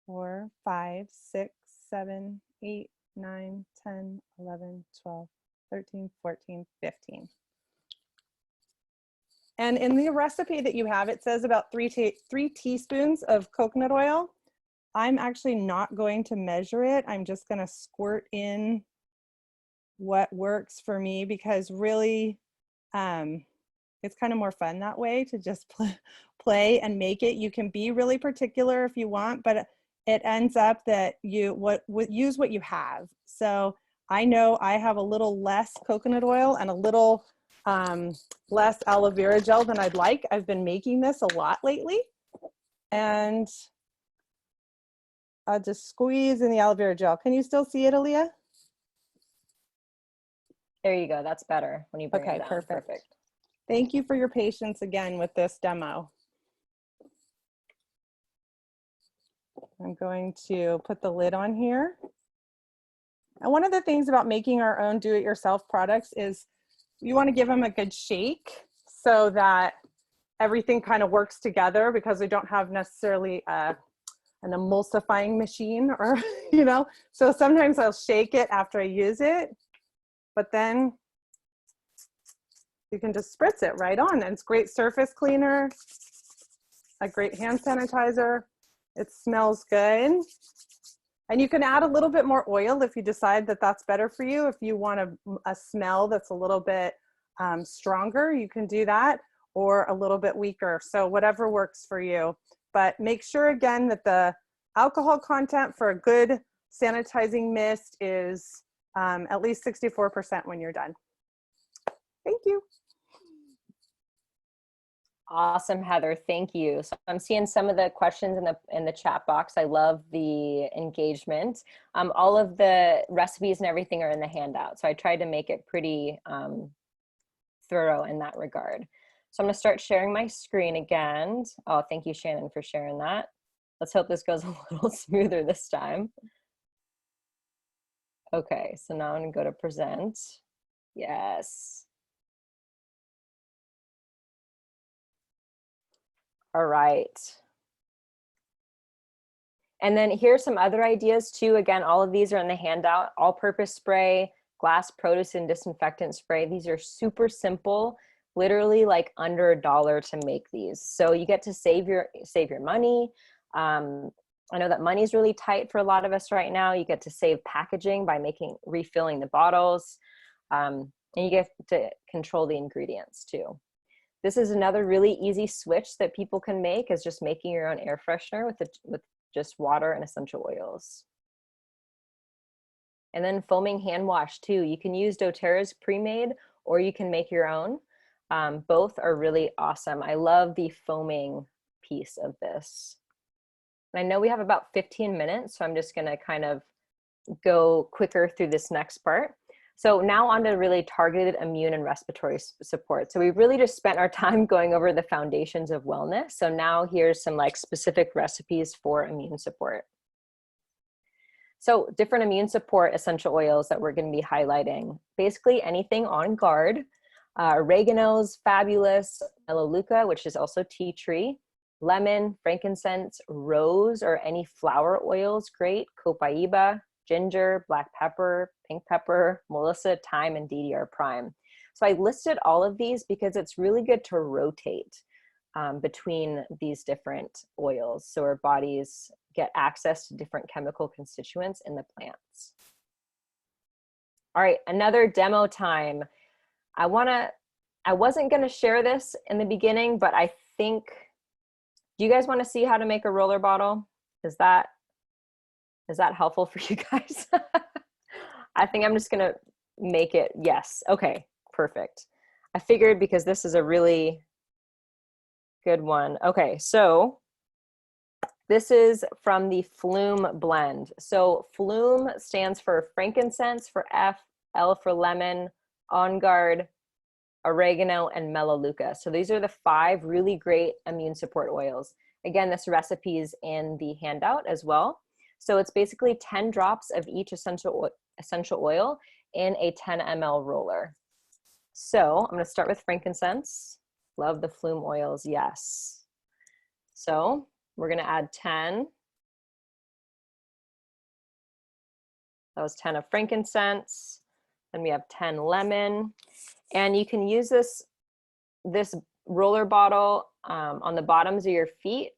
4, 5, 6, 7, 8, 9, 10, 11, 12, 13, 14, 15. And in the recipe that you have, it says about 3 teaspoons of coconut oil. I'm actually not going to measure it. I'm just going to squirt in what works for me, because really it's kind of more fun that way to just play and make it. You can be really particular if you want, but it ends up that you use what you have. So I know I have a little less coconut oil and a little less aloe vera gel than I'd like. I've been making this a lot lately, and I'll just squeeze in the aloe vera gel. Can you still see it, Aaliyah? There you go. That's better when you bring it down. Perfect. Thank you for your patience again with this demo. I'm going to put the lid on here. And one of the things about making our own do-it-yourself products is you want to give them a good shake so that everything kind of works together, because we don't have necessarily an emulsifying machine, or, you know, so sometimes I'll shake it after I use it, but then you can just spritz it right on, and it's great surface cleaner, a great hand sanitizer. It smells good. And you can add a little bit more oil if you decide that that's better for you. If you want a smell that's a little bit stronger, you can do that, or a little bit weaker. So whatever works for you. But make sure again that the alcohol content for a good sanitizing mist is at least 64% when you're done. Thank you. Awesome, Heather. Thank you. So I'm seeing some of the questions in the chat box. I love the engagement. All of the recipes and everything are in the handout. So I tried to make it pretty thorough in that regard. So I'm going to start sharing my screen again. Oh, thank you, Shannon, for sharing that. Let's hope this goes a little smoother this time. Okay, so now I'm going to go to present. Yes. All right. And then here's some other ideas too. Again, all of these are in the handout. All-purpose spray, glass produce and disinfectant spray. These are super simple, literally like under $1 to make these. So you get to save your money. I know that money's really tight for a lot of us right now. You get to save packaging by refilling the bottles, and you get to control the ingredients too. This is another really easy switch that people can make, is just making your own air freshener with just water and essential oils. And then foaming hand wash too. You can use doTERRA's pre-made, or you can make your own. Both are really awesome. I love the foaming piece of this. And I know we have about 15 minutes, so I'm just gonna kind of go quicker through this next part. So now on to really targeted immune and respiratory support. So we really just spent our time going over the foundations of wellness. So now here's some like specific recipes for immune support. So different immune support essential oils that we're going to be highlighting. Basically anything on guard. Oregano's fabulous, melaleuca, which is also tea tree, lemon, frankincense, rose, or any flower oils, great, copaiba, ginger, black pepper, pink pepper, melissa, thyme, and DDR prime. So I listed all of these because it's really good to rotate between these different oils, so our bodies get access to different chemical constituents in the plants. All right, another demo time. I wasn't gonna share this in the beginning, but I think, do you guys wanna see how to make a roller bottle? Is that helpful for you guys? I think I'm just gonna make it, yes. Okay, perfect. I figured because this is a really good one. Okay, so this is from the Flume blend. So Flume stands for frankincense for F, L for lemon, On Guard, oregano, and melaleuca. So these are the 5 really great immune support oils. Again, this recipe is in the handout as well. So it's basically 10 drops of each essential oil in a 10 ml roller. So I'm going to start with frankincense. Love the Flume oils, yes. So we're going to add 10. That was 10 of frankincense. Then we have 10 lemon. And you can use this roller bottle on the bottoms of your feet.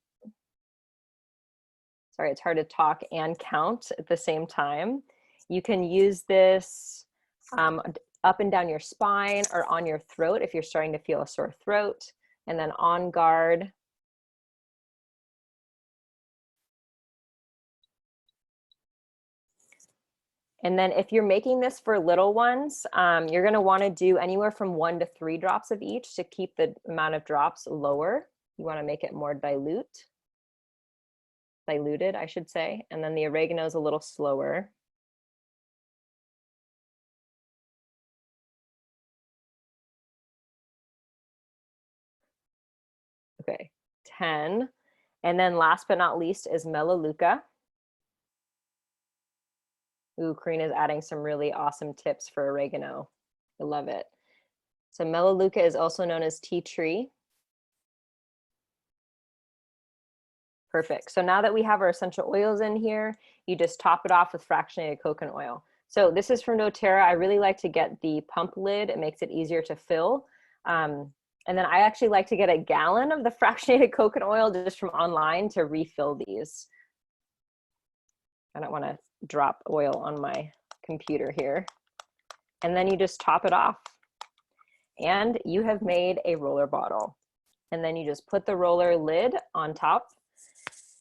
Sorry, it's hard to talk and count at the same time. You can use this up and down your spine or on your throat if you're starting to feel a sore throat. And then On Guard. And then if you're making this for little ones, you're going to want to do anywhere from 1 to 3 drops of each to keep the amount of drops lower. You want to make it more diluted, I should say. And then the oregano is a little slower. Okay, 10. And then last but not least is melaleuca. Ooh, Karina's adding some really awesome tips for oregano. I love it. So melaleuca is also known as tea tree. Perfect. So now that we have our essential oils in here, you just top it off with fractionated coconut oil. So this is from doTERRA. I really like to get the pump lid. It makes it easier to fill. And then I actually like to get a gallon of the fractionated coconut oil just from online to refill these. I don't want to drop oil on my computer here. And then you just top it off. And you have made a roller bottle. And then you just put the roller lid on top,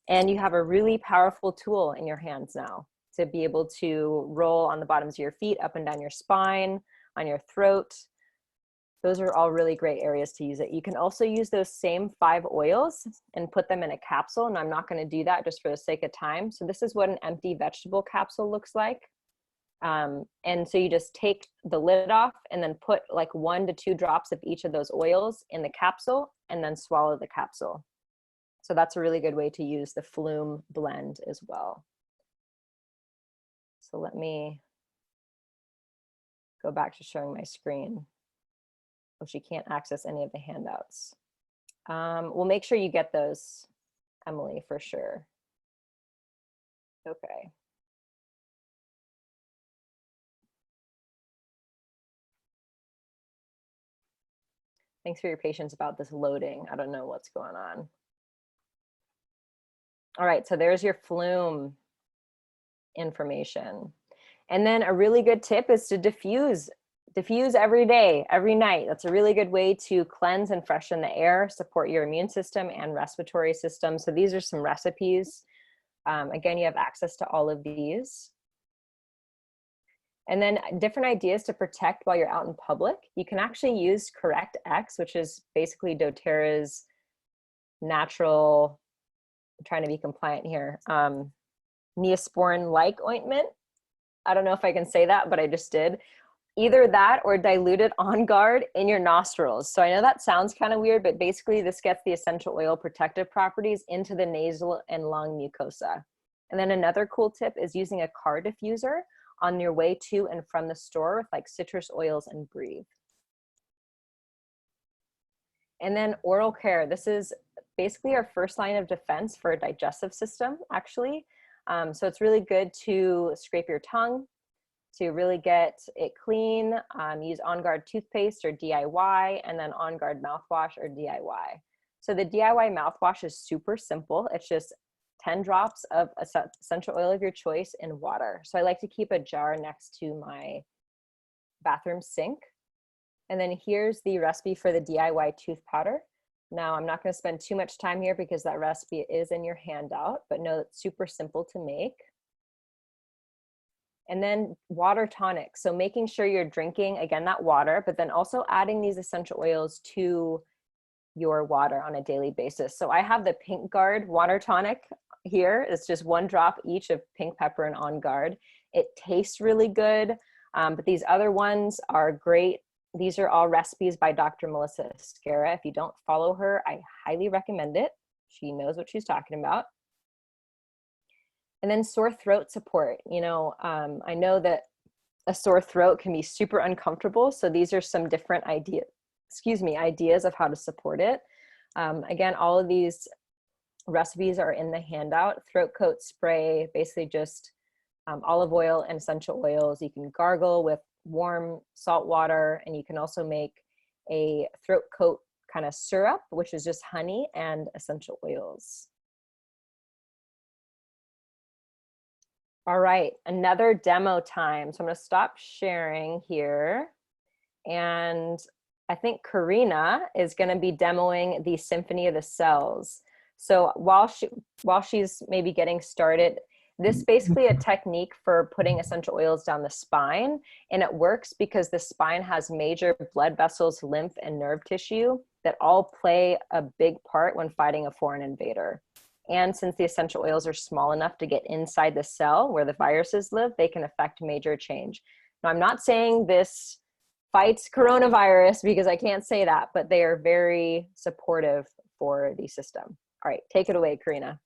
and you have a really powerful tool in your hands now to be able to roll on the bottoms of your feet, up and down your spine, on your throat. Those are all really great areas to use it. You can also use those same 5 oils and put them in a capsule, and I'm not going to do that just for the sake of time. So this is what an empty vegetable capsule looks like. And so you just take the lid off and then put like 1 to 2 drops of each of those oils in the capsule and then swallow the capsule. So that's a really good way to use the Flume blend as well. So let me go back to showing my screen. Oh, she can't access any of the handouts. We'll make sure you get those, Emily, for sure. Okay. Thanks for your patience about this loading. I don't know what's going on. All right, so there's your Flume information. And then a really good tip is to diffuse every day, every night. That's a really good way to cleanse and freshen the air, support your immune system and respiratory system. So these are some recipes. Again, you have access to all of these. And then different ideas to protect while you're out in public. You can actually use Correct X, which is basically doTERRA's natural, I'm trying to be compliant here, Neosporin-like ointment. I don't know if I can say that, but I just did. Either that or diluted On Guard in your nostrils. So I know that sounds kind of weird, but basically this gets the essential oil protective properties into the nasal and lung mucosa. And then another cool tip is using a car diffuser on your way to and from the store with like citrus oils and Breathe. And then oral care. This is basically our first line of defense for a digestive system, actually. So it's really good to scrape your tongue, to really get it clean. Use On Guard toothpaste or DIY, and then On Guard mouthwash or DIY. So the DIY mouthwash is super simple. It's just 10 drops of essential oil of your choice in water. So I like to keep a jar next to my bathroom sink. And then here's the recipe for the DIY tooth powder. Now I'm not going to spend too much time here because that recipe is in your handout, but know it's super simple to make. And then water tonic. So making sure you're drinking, again, that water, but then also adding these essential oils to your water on a daily basis. So I have the Pink Guard water tonic here. It's just 1 drop each of pink pepper and On Guard. It tastes really good, but these other ones are great. These are all recipes by Dr. Melissa Escara. If you don't follow her, I highly recommend it. She knows what she's talking about. And then sore throat support. You know, I know that a sore throat can be super uncomfortable. So these are some different ideas of how to support it. Again, all of these recipes are in the handout. Throat coat spray, basically just olive oil and essential oils. You can gargle with warm salt water, and you can also make a throat coat kind of syrup, which is just honey and essential oils. All right, another demo time. So I'm going to stop sharing here. And I think Karina is going to be demoing the Symphony of the Cells. So while she's maybe getting started, this is basically a technique for putting essential oils down the spine. And it works because the spine has major blood vessels, lymph, and nerve tissue that all play a big part when fighting a foreign invader. And since the essential oils are small enough to get inside the cell where the viruses live, they can affect major change. Now, I'm not saying this fights coronavirus because I can't say that, but they are very supportive for the system. All right, take it away, Karina.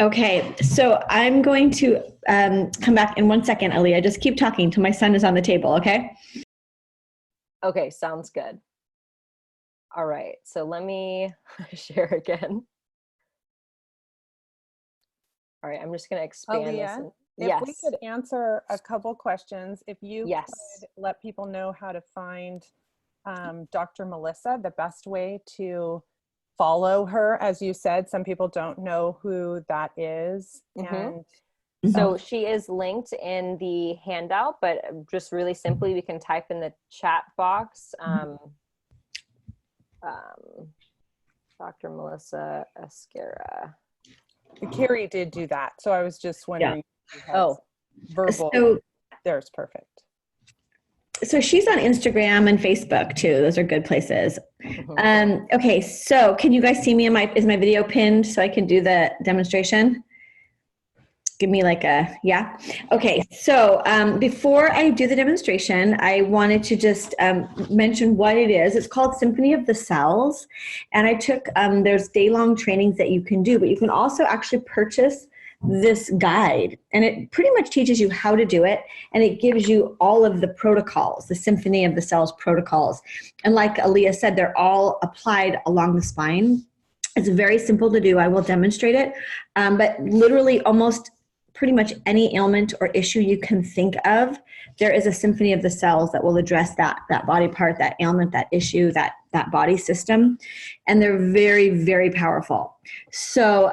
Okay, so I'm going to come back in 1 second, Aaliyah. Just keep talking till my son is on the table, okay? Okay, sounds good. All right, so let me share again. All right, I'm just going to expand Aaliyah, this. if we could answer a couple questions, if you could let people know how to find Dr. Melissa, the best way to follow her, as you said. Some people don't know who that is. And so she is linked in the handout, but just really simply, we can type in the chat box, Dr. Melissa Esquera. Carrie did do that. So I was just wondering. Oh, verbal. So, there's perfect. So she's on Instagram and Facebook too. Those are good places. Okay, so can you guys see me? Is my video pinned so I can do the demonstration? Give me like a, yeah. Okay, so before I do the demonstration, I wanted to just mention what it is. It's called Symphony of the Cells. And I took, there's day-long trainings that you can do, but you can also actually purchase this guide. And it pretty much teaches you how to do it. And it gives you all of the protocols, the Symphony of the Cells protocols. And like Aaliyah said, they're all applied along the spine. It's very simple to do. I will demonstrate it. But literally almost pretty much any ailment or issue you can think of, there is a symphony of the cells that will address that body part, that ailment, that issue, that body system. And they're very, very powerful. So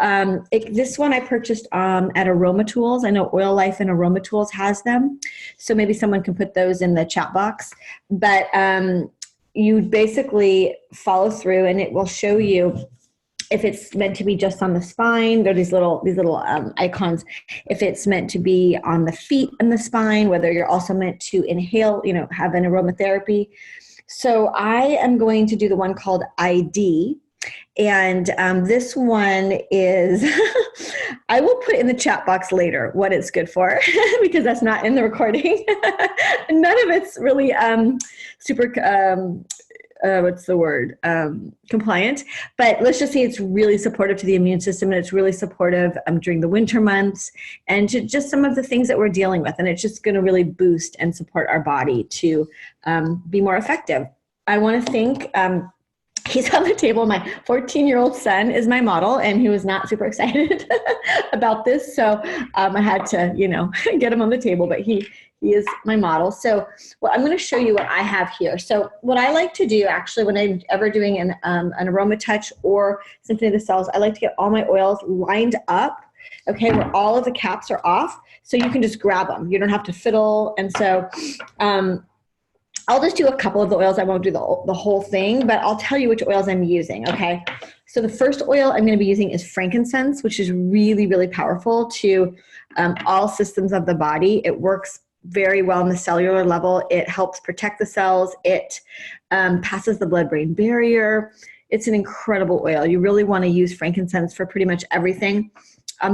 this one I purchased at Aroma Tools. I know Oil Life and Aroma Tools has them. So maybe someone can put those in the chat box. But you basically follow through and it will show you if it's meant to be just on the spine. There are these little icons. If it's meant to be on the feet and the spine, whether you're also meant to inhale, have an aromatherapy. So I am going to do the one called ID. And this one is, I will put in the chat box later what it's good for because that's not in the recording. None of it's really super compliant, but let's just say it's really supportive to the immune system, and it's really supportive during the winter months and to just some of the things that we're dealing with. And it's just going to really boost and support our body to be more effective. I want to thank, he's on the table. My 14-year-old son is my model, and he was not super excited about this. So I had to, get him on the table, but he is my model. So I'm going to show you what I have here. So what I like to do actually when I'm ever doing an aroma touch or Symphony of the Cells, I like to get all my oils lined up, okay, where all of the caps are off. So you can just grab them. You don't have to fiddle. And so I'll just do a couple of the oils. I won't do the whole thing, but I'll tell you which oils I'm using, okay? So the first oil I'm going to be using is frankincense, which is really, really powerful to all systems of the body. It works very well on the cellular level. It helps protect the cells. It passes the blood-brain barrier. It's an incredible oil. You really want to use frankincense for pretty much everything.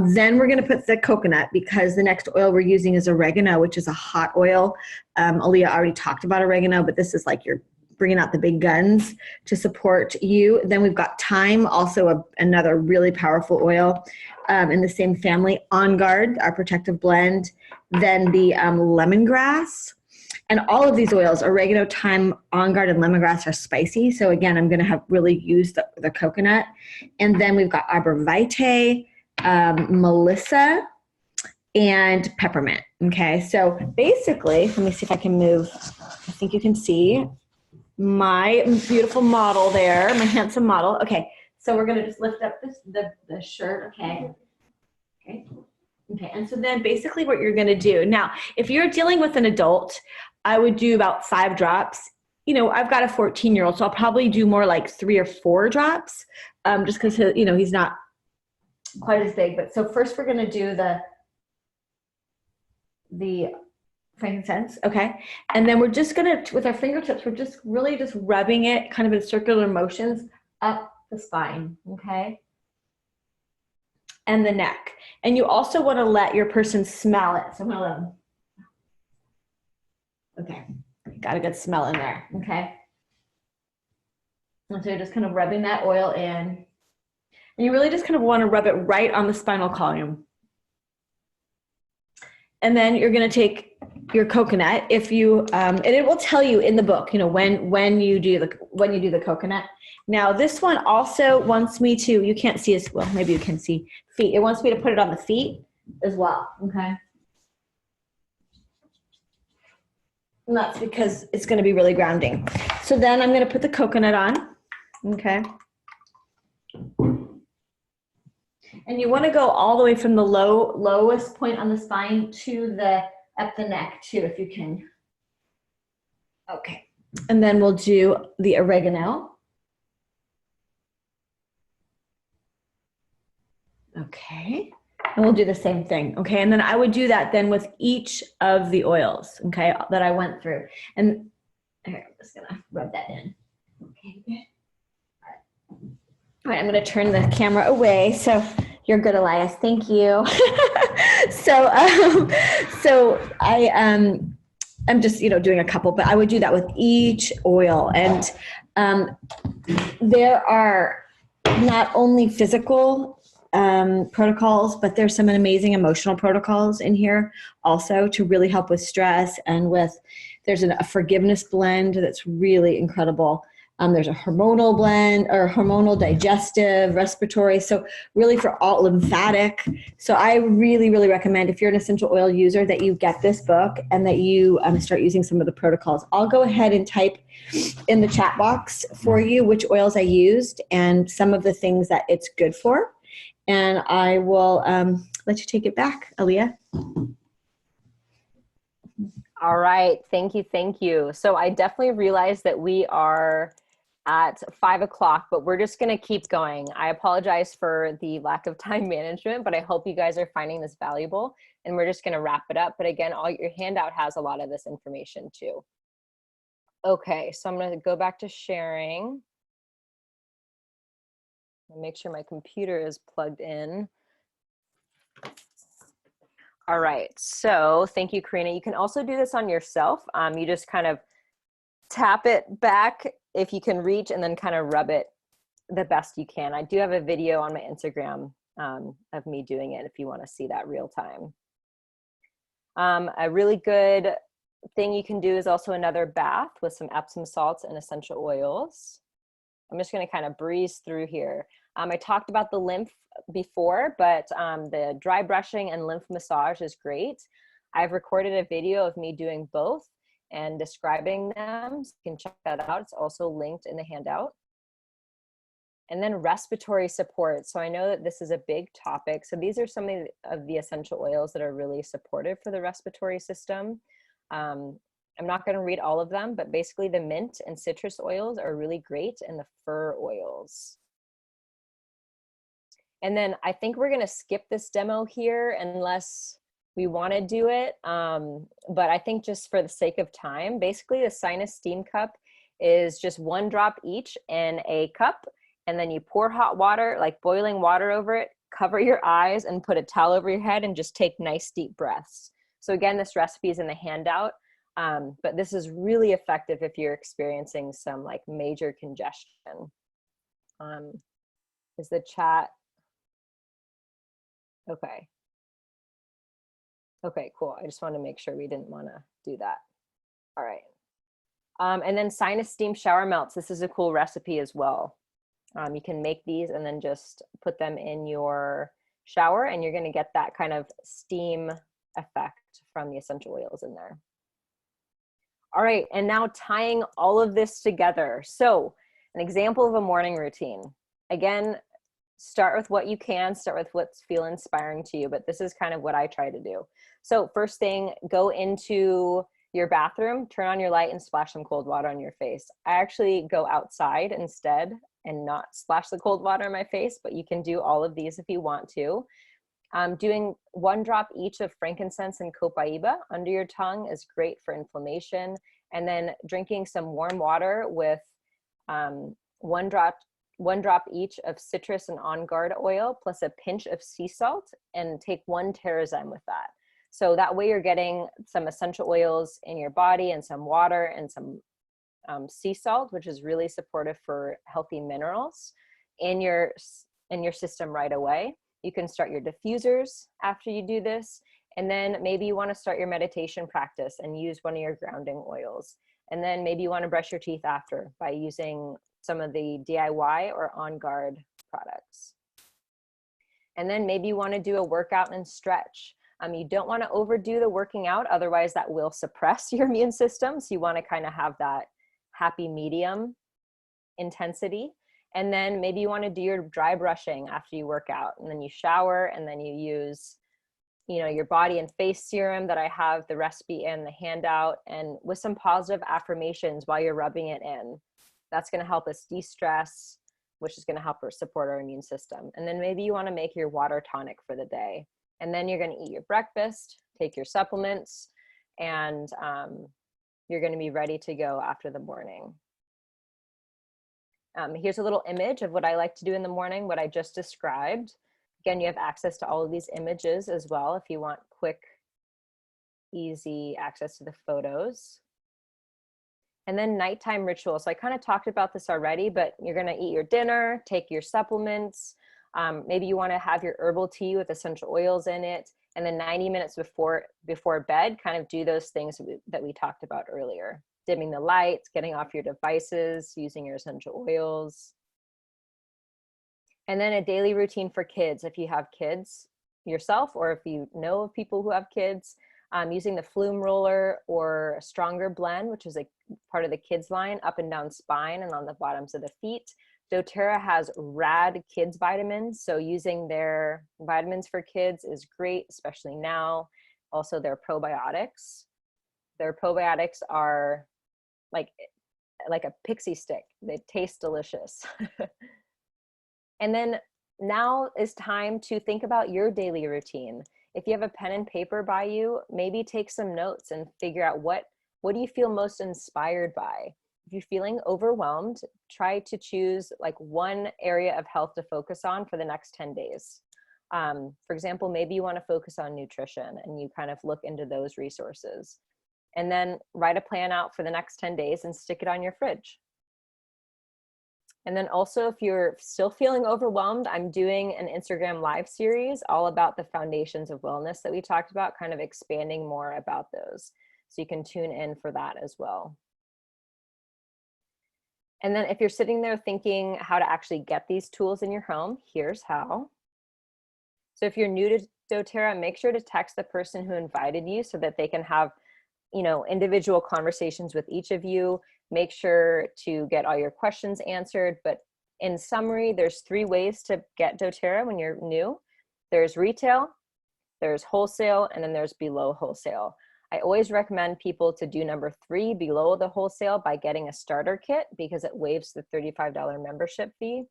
Then we're going to put the coconut because the next oil we're using is oregano, which is a hot oil. Aaliyah already talked about oregano, but this is like you're bringing out the big guns to support you. Then we've got thyme, also another really powerful oil in the same family. On Guard, our protective blend. Then the lemongrass. And all of these oils, oregano, thyme, On Guard, and lemongrass are spicy. So again, I'm going to have really used the coconut. And then we've got arborvitae, Melissa, and peppermint. Okay, so basically, let me see if I can move. I think you can see my beautiful model there, my handsome model. Okay, so we're going to just lift up the shirt. Okay. And so then basically what you're going to do now, if you're dealing with an adult, I would do about 5 drops. I've got a 14-year-old, so I'll probably do more like 3 or 4 drops, just because he's not quite as big. But so first we're going to do the frankincense, okay? And then we're just going to, with our fingertips, we're just really just rubbing it kind of in circular motions up the spine, okay? And the neck. And you also want to let your person smell it. So I'm going to let them. Okay, got a good smell in there, okay? And so you're just kind of rubbing that oil in. And you really just kind of want to rub it right on the spinal column. And then you're going to take your coconut. If you and it will tell you in the book, when you do the coconut. Now this one also wants me to. You can't see as well. Maybe you can see feet. It wants me to put it on the feet as well. Okay. And that's because it's going to be really grounding. So then I'm going to put the coconut on. Okay. And you want to go all the way from the lowest point on the spine to the up the neck too, if you can. Okay. And then we'll do the oregano. Okay. And we'll do the same thing. Okay. And then I would do that then with each of the oils, okay, that I went through. And here, I'm just gonna rub that in. Okay, good. All right, I'm going to turn the camera away. So you're good, Elias. Thank you. So I'm just doing a couple, but I would do that with each oil. And there are not only physical protocols, but there's some amazing emotional protocols in here also to really help with stress and there's a forgiveness blend that's really incredible. There's a hormonal blend or hormonal, digestive, respiratory. So really for all lymphatic. So I really, really recommend if you're an essential oil user that you get this book and that you start using some of the protocols. I'll go ahead and type in the chat box for you which oils I used and some of the things that it's good for. And I will let you take it back, Aaliyah. All right. Thank you. Thank you. So I definitely realized that we are at 5 o'clock, but we're just going to keep going. I apologize for the lack of time management, but I hope you guys are finding this valuable and we're just going to wrap it up. But again, your handout has a lot of this information too. Okay. So I'm going to go back to sharing. I'll make sure my computer is plugged in. All right, so thank you, Karina. You can also do this on yourself. You just kind of tap it back if you can reach and then kind of rub it the best you can. I do have a video on my Instagram of me doing it if you want to see that real time. A really good thing you can do is also another bath with some Epsom salts and essential oils. I'm just going to kind of breeze through here. I talked about the lymph before, but the dry brushing and lymph massage is great. I've recorded a video of me doing both and describing them. So you can check that out. It's also linked in the handout. And then respiratory support. So I know that this is a big topic. So these are some of the essential oils that are really supportive for the respiratory system. I'm not going to read all of them, but basically the mint and citrus oils are really great, and the fir oils. And then I think we're going to skip this demo here unless we want to do it. But I think just for the sake of time, basically the sinus steam cup is just 1 drop each in a cup. And then you pour hot water, like boiling water over it, cover your eyes and put a towel over your head and just take nice deep breaths. So again, this recipe is in the handout. But this is really effective if you're experiencing some like major congestion. Is the chat okay? Okay, cool. I just want to make sure we didn't want to do that. All right. And then sinus steam shower melts. This is a cool recipe as well. You can make these and then just put them in your shower and you're going to get that kind of steam effect from the essential oils in there. All right, and now tying all of this together. So an example of a morning routine. Again, start with what you can, start with what's feel inspiring to you, but this is kind of what I try to do. So first thing, go into your bathroom, turn on your light and splash some cold water on your face. I actually go outside instead and not splash the cold water on my face, but you can do all of these if you want to. Doing 1 drop each of frankincense and copaiba under your tongue is great for inflammation. And then drinking some warm water with 1 drop each of citrus and on guard oil plus a pinch of sea salt, and take 1 TerraZyme with that. So that way you're getting some essential oils in your body and some water and some sea salt, which is really supportive for healthy minerals in your system right away. You can start your diffusers after you do this. And then maybe you want to start your meditation practice and use one of your grounding oils. And then maybe you want to brush your teeth after by using some of the DIY or On Guard products. And then maybe you want to do a workout and stretch. You don't want to overdo the working out, otherwise that will suppress your immune system. So you want to kind of have that happy medium intensity. And then maybe you want to do your dry brushing after you work out, and then you shower, and then you use, you know, your body and face serum that I have the recipe in the handout, and with some positive affirmations while you're rubbing it in. That's going to help us de-stress, which is going to help us support our immune system. And then maybe you want to make your water tonic for the day. And then you're going to eat your breakfast, take your supplements, and you're going to be ready to go after the morning. Here's a little image of what I like to do in the morning, what I just described. Again, you have access to all of these images as well if you want quick, easy access to the photos. And then nighttime ritual. So I kind of talked about this already, but you're going to eat your dinner, take your supplements. Maybe you want to have your herbal tea with essential oils in it. And then 90 minutes before bed, kind of do those things that we talked about earlier. Dimming the lights, getting off your devices, using your essential oils. And then a daily routine for kids. If you have kids yourself, or if you know of people who have kids, using the Flume roller or a stronger blend, which is a part of the kids line, up and down spine and on the bottoms of the feet. doTERRA has rad kids vitamins, so using their vitamins for kids is great, especially now. Also, their probiotics. Their probiotics are like a pixie stick. They taste delicious. And then now is time to think about your daily routine. If you have a pen and paper by you, maybe take some notes and figure out what do you feel most inspired by. If you're feeling overwhelmed, try to choose like one area of health to focus on for the next 10 days. For example, maybe you want to focus on nutrition, and you kind of look into those resources. And then write a plan out for the next 10 days and stick it on your fridge. And then also, if you're still feeling overwhelmed, I'm doing an Instagram live series all about the foundations of wellness that we talked about, kind of expanding more about those. So you can tune in for that as well. And then if you're sitting there thinking how to actually get these tools in your home, here's how. So if you're new to doTERRA, make sure to text the person who invited you so that they can have, you know, individual conversations with each of you. Make sure to get all your questions answered. But in summary, there's 3 ways to get doTERRA when you're new. There's retail, there's wholesale, and then there's below wholesale. I always recommend people to do number 3, below the wholesale, by getting a starter kit, because it waives the $35 membership fee.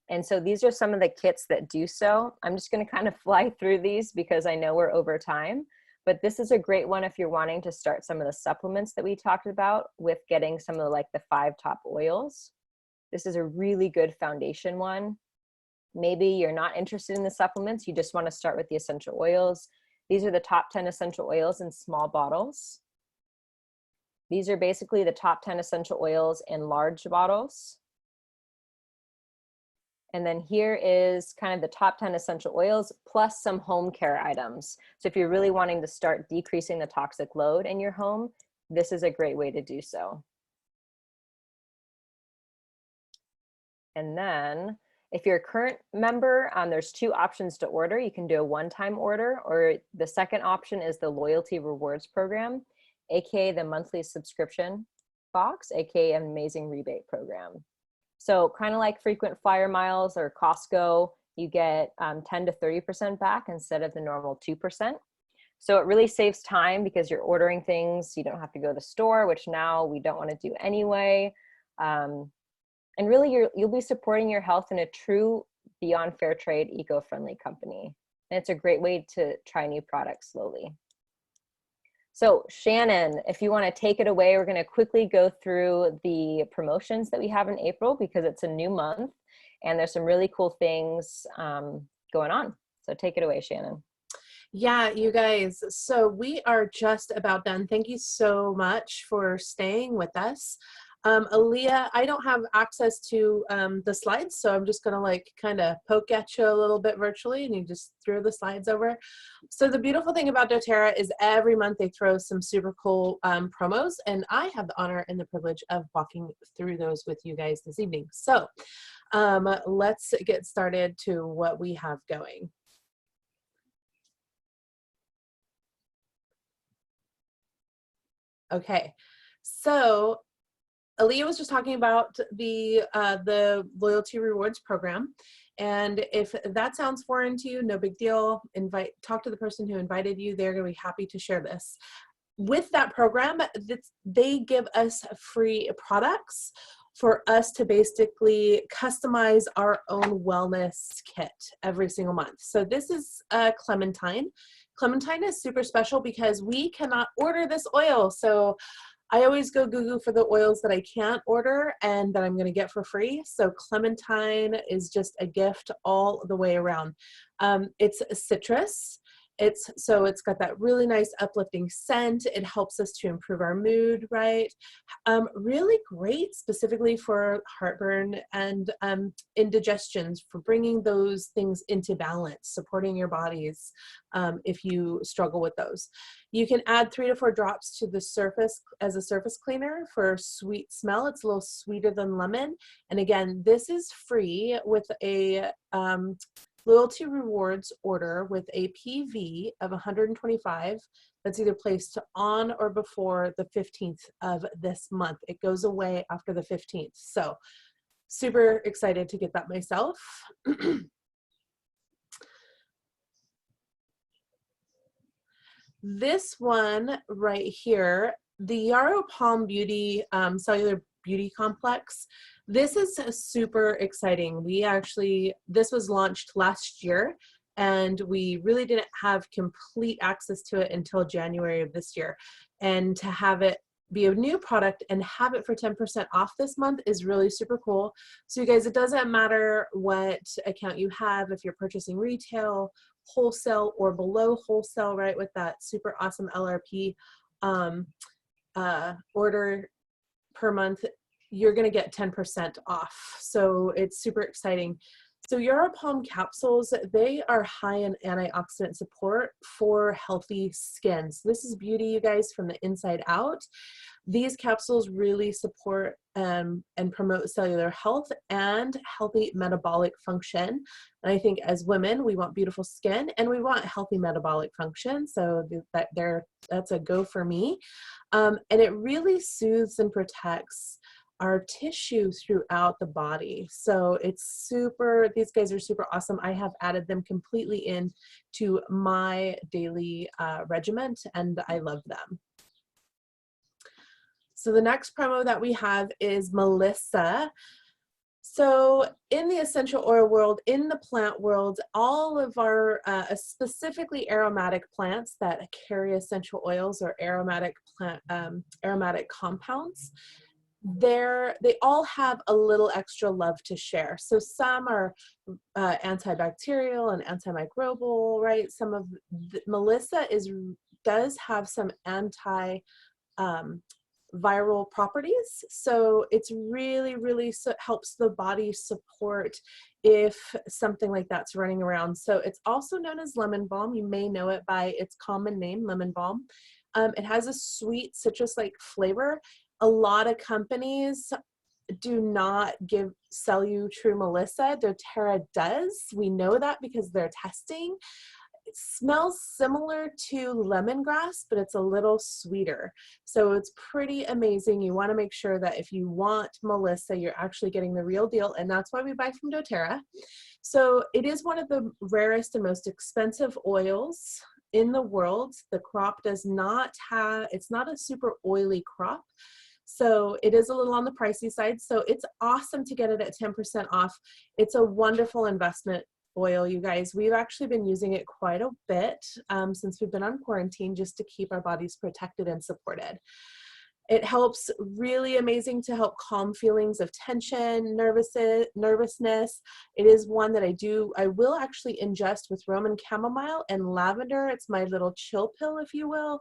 And so these are some of the kits that do so. I'm just going to kind of fly through these because I know we're over time. But this is a great one if you're wanting to start some of the supplements that we talked about, with getting some of the, like the 5 top oils. This is a really good foundation one. Maybe you're not interested in the supplements, you just want to start with the essential oils. These are the top 10 essential oils in small bottles. These are basically the top 10 essential oils in large bottles. And then here is kind of the top 10 essential oils plus some home care items. So if you're really wanting to start decreasing the toxic load in your home, this is a great way to do so. And then if you're a current member, there's 2 options to order. You can do a one-time order, or the second option is the loyalty rewards program, aka the monthly subscription box, aka an amazing rebate program. So kind of like frequent flyer miles or Costco, you get 10 to 30% back instead of the normal 2%. So it really saves time because you're ordering things. You don't have to go to the store, which now we don't want to do anyway. And really, you'll be supporting your health in a true beyond fair trade, eco-friendly company. And it's a great way to try new products slowly. So Shannon, if you want to take it away, we're going to quickly go through the promotions that we have in April, because it's a new month and there's some really cool things going on. So take it away, Shannon. Yeah, you guys, so we are just about done. Thank you so much for staying with us. Aaliyah, I don't have access to the slides, so I'm just gonna like kind of poke at you a little bit virtually, and you just throw the slides over. So the beautiful thing about doTERRA is every month they throw some super cool promos, and I have the honor and the privilege of walking through those with you guys this evening. So let's get started to what we have going. Okay, so Aaliyah was just talking about the loyalty rewards program. And if that sounds foreign to you, no big deal. Talk to the person who invited you. They're going to be happy to share this. With that program, they give us free products for us to basically customize our own wellness kit every single month. So this is Clementine. Clementine is super special because we cannot order this oil. So I always go Google for the oils that I can't order and that I'm going to get for free. So Clementine is just a gift all the way around. It's citrus. It's got that really nice uplifting scent. It helps us to improve our mood, right? Really great specifically for heartburn and indigestions, for bringing those things into balance, supporting your bodies if you struggle with those. You can add 3 to 4 drops to the surface as a surface cleaner for sweet smell. It's a little sweeter than lemon. And again, this is free with a loyalty rewards order with a PV of 125 that's either placed on or before the 15th of this month. It goes away after the 15th. So super excited to get that myself. This one right here, the Yarrow Palm Beauty Cellular Beauty Complex. This is super exciting. This was launched last year and we really didn't have complete access to it until January of this year. And to have it be a new product and have it for 10% off this month is really super cool. So you guys, it doesn't matter what account you have, if you're purchasing retail, wholesale, or below wholesale, right, with that super awesome LRP order per month, you're going to get 10% off. So it's super exciting. So Yarrow Palm capsules, they are high in antioxidant support for healthy skin. So this is beauty, you guys, from the inside out. These capsules really support and promote cellular health and healthy metabolic function. And I think as women, we want beautiful skin and we want healthy metabolic function. So that's a go for me. And it really soothes and protects our tissue throughout the body. So these guys are super awesome. I have added them completely into my daily regimen and I love them. So the next promo that we have is Melissa. So in the essential oil world, in the plant world, all of our specifically aromatic plants that carry essential oils or aromatic compounds, they all have a little extra love to share. So some are antibacterial and antimicrobial, right? Melissa does have some viral properties. So it's really helps the body support if something like that's running around. So it's also known as lemon balm. You may know it by its common name, lemon balm. It has a sweet citrus-like flavor. A lot of companies do not sell you true Melissa. doTERRA does. We know that because they're testing. It smells similar to lemongrass, but it's a little sweeter. So it's pretty amazing. You want to make sure that if you want Melissa, you're actually getting the real deal. And that's why we buy from doTERRA. So it is one of the rarest and most expensive oils in the world. The crop it's not a super oily crop. So it is a little on the pricey side. So it's awesome to get it at 10% off. It's a wonderful investment oil, you guys. We've actually been using it quite a bit since we've been on quarantine, just to keep our bodies protected and supported. It helps, really amazing to help calm feelings of tension, nervousness. It is one that I will actually ingest with Roman chamomile and lavender. It's my little chill pill, if you will.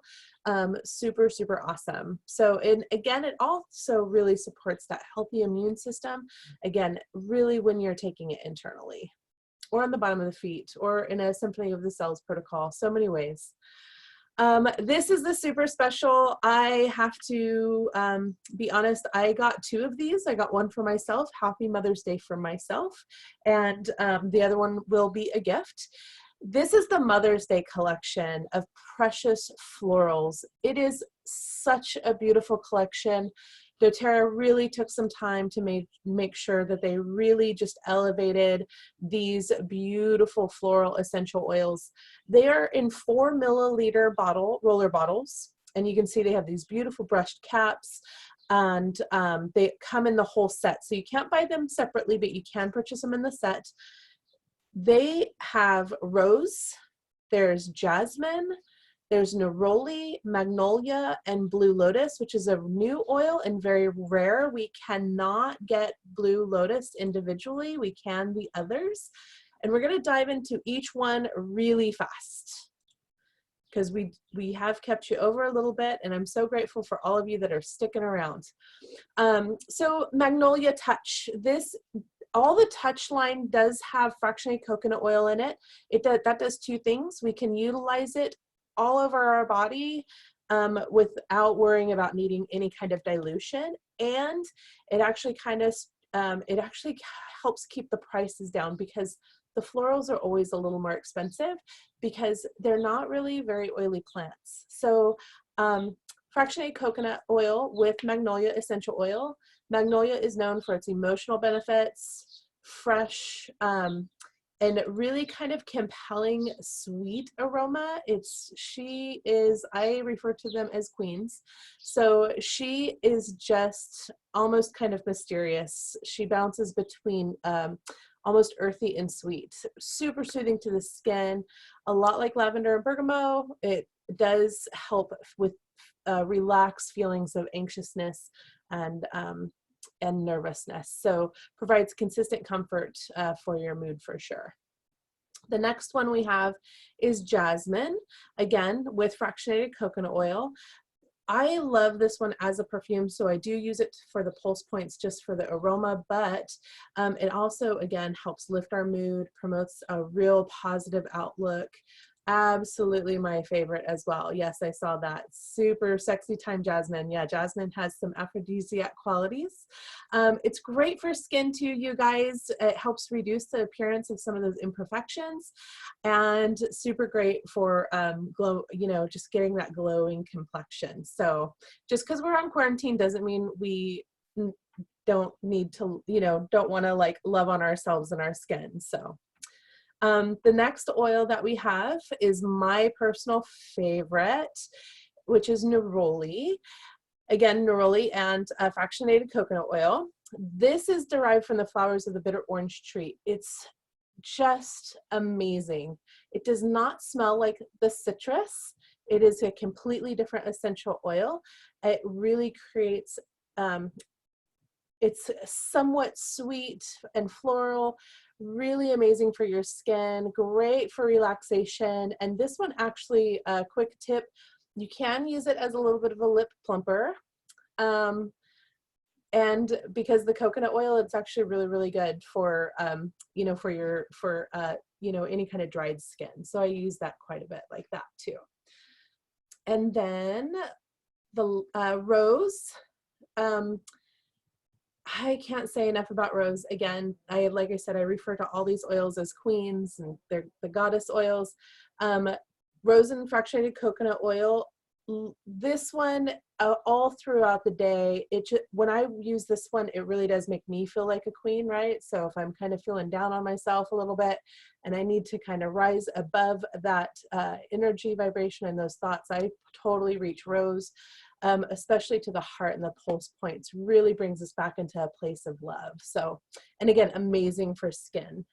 Super awesome. So again, it also really supports that healthy immune system. Again, really when you're taking it internally or on the bottom of the feet or in a Symphony of the Cells protocol, so many ways. This is the super special. I have to be honest, I got 2 of these. I got one for myself, Happy Mother's Day for myself, and the other one will be a gift. This is the Mother's Day collection of precious florals. It is such a beautiful collection. doTERRA really took some time to make sure that they really just elevated these beautiful floral essential oils. They are in 4 milliliter roller bottles, and you can see they have these beautiful brushed caps, and they come in the whole set. So you can't buy them separately, but you can purchase them in the set. They have rose, there's jasmine, there's neroli, magnolia, and blue lotus, which is a new oil and very rare. We cannot get blue lotus individually. We can the others. And we're going to dive into each one really fast, because we have kept you over a little bit, and I'm so grateful for all of you that are sticking around. So Magnolia Touch, all the touch line does have fractionated coconut oil in it. That does 2 things. We can utilize it all over our body without worrying about needing any kind of dilution, and it actually it actually helps keep the prices down, because the florals are always a little more expensive because they're not really very oily plants. So fractionated coconut oil with magnolia essential oil. Magnolia is known for its emotional benefits, fresh, and really kind of compelling sweet aroma. I refer to them as queens. So she is just almost kind of mysterious. She bounces between almost earthy and sweet. Super soothing to the skin, a lot like lavender and bergamot. It does help with relaxed feelings of anxiousness and nervousness. So provides consistent comfort for your mood for sure. The next one we have is jasmine, again with fractionated coconut oil. I love this one as a perfume, so I do use it for the pulse points just for the aroma, but it also, again, helps lift our mood, promotes a real positive outlook. Absolutely my favorite as well. Yes, I saw that. Super sexy time jasmine. Yeah, jasmine has some aphrodisiac qualities. It's great for skin too, you guys. It helps reduce the appearance of some of those imperfections, and super great for glow, just getting that glowing complexion. So just because we're on quarantine doesn't mean we don't need to, don't want to like love on ourselves and our skin. So the next oil that we have is my personal favorite, which is neroli. Again, neroli and fractionated coconut oil. This is derived from the flowers of the bitter orange tree. It's just amazing. It does not smell like the citrus. It is a completely different essential oil. It really creates, it's somewhat sweet and floral, really amazing for your skin, great for relaxation. And this one actually, a quick tip, you can use it as a little bit of a lip plumper. And because the coconut oil, it's actually really, really good for, for any kind of dried skin. So I use that quite a bit like that too. And then the rose, I can't say enough about rose. Again, like I said, I refer to all these oils as queens, and they're the goddess oils. Rose and fractionated coconut oil. This one, all throughout the day, when I use this one, it really does make me feel like a queen, right? So if I'm kind of feeling down on myself a little bit and I need to kind of rise above that energy vibration and those thoughts, I totally reach rose. Especially to the heart and the pulse points, really brings us back into a place of love. So, and again, amazing for skin.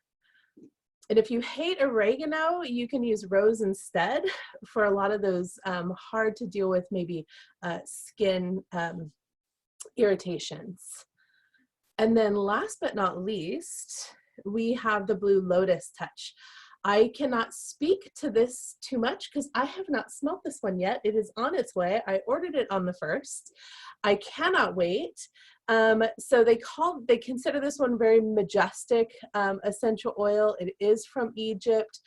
And if you hate oregano, you can use rose instead for a lot of those hard to deal with, maybe skin irritations. And then last but not least, we have the Blue Lotus Touch. I cannot speak to this too much because I have not smelled this one yet. It is on its way. I ordered it on the 1st. I cannot wait. So they consider this one very majestic essential oil. It is from Egypt.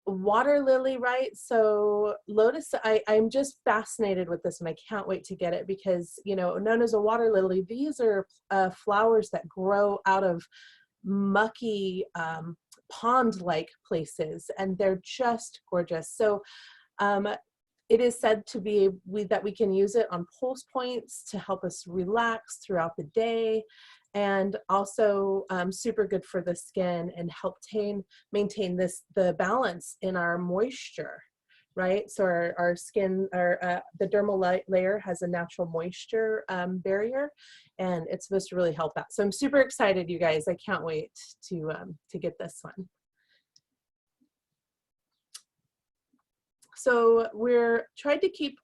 Water lily, right? So lotus, I'm just fascinated with this, and I can't wait to get it because, known as a water lily, these are flowers that grow out of mucky pond-like places, and they're just gorgeous. So it is said to be that we can use it on pulse points to help us relax throughout the day, and also super good for the skin and help maintain the balance in our moisture, right? So our skin, the dermal layer has a natural moisture barrier, and it's supposed to really help that. So I'm super excited, you guys. I can't wait to get this one. So we're trying to keep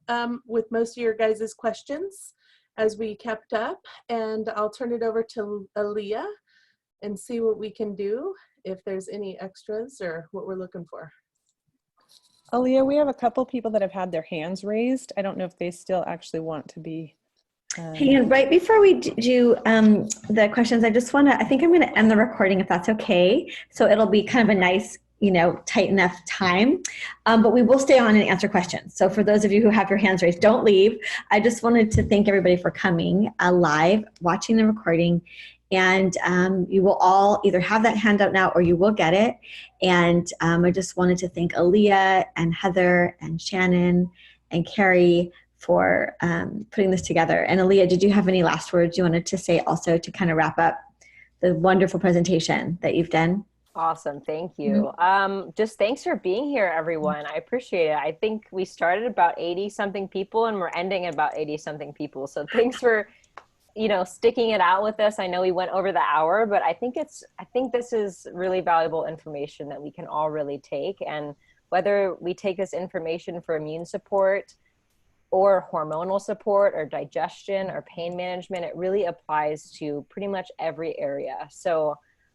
with most of your guys' questions as we kept up, and I'll turn it over to Aaliyah and see what we can do, if there's any extras or what we're looking for. Aaliyah, we have a couple people that have had their hands raised. I don't know if they still actually want to be. Hang on, right before we do the questions, I think I'm going to end the recording if that's okay. So it'll be kind of a nice, tight enough time, but we will stay on and answer questions. So for those of you who have your hands raised, don't leave. I just wanted to thank everybody for coming live, watching the recording, and you will all either have that handout now or you will get it. And I just wanted to thank Aaliyah and Heather and Shannon and Carrie for putting this together. And Aaliyah, did you have any last words you wanted to say also to kind of wrap up the wonderful presentation that you've done? Awesome. Thank you. Just thanks for being here, everyone. I appreciate it. I think we started about 80 something people and we're ending at about 80 something people. So thanks for, sticking it out with us. I know we went over the hour, but I think this is really valuable information that we can all really take. And whether we take this information for immune support or hormonal support or digestion or pain management, it really applies to pretty much every area. So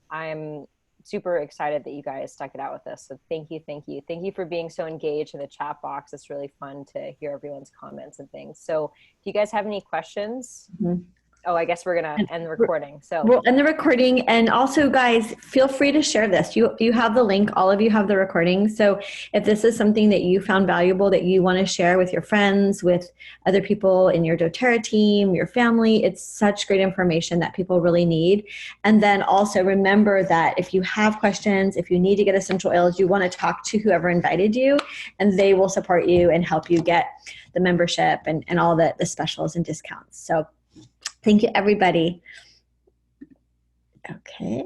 I'm super excited that you guys stuck it out with us. So thank you. Thank you for being so engaged in the chat box. It's really fun to hear everyone's comments and things. So do you guys have any questions? Mm-hmm. Oh, I guess we're going to end the recording. So we'll end the recording. And also, guys, feel free to share this. You have the link. All of you have the recording. So if this is something that you found valuable that you want to share with your friends, with other people in your doTERRA team, your family, it's such great information that people really need. And then also remember that if you have questions, if you need to get essential oils, you want to talk to whoever invited you, and they will support you and help you get the membership and all the specials and discounts. So thank you, everybody. Okay.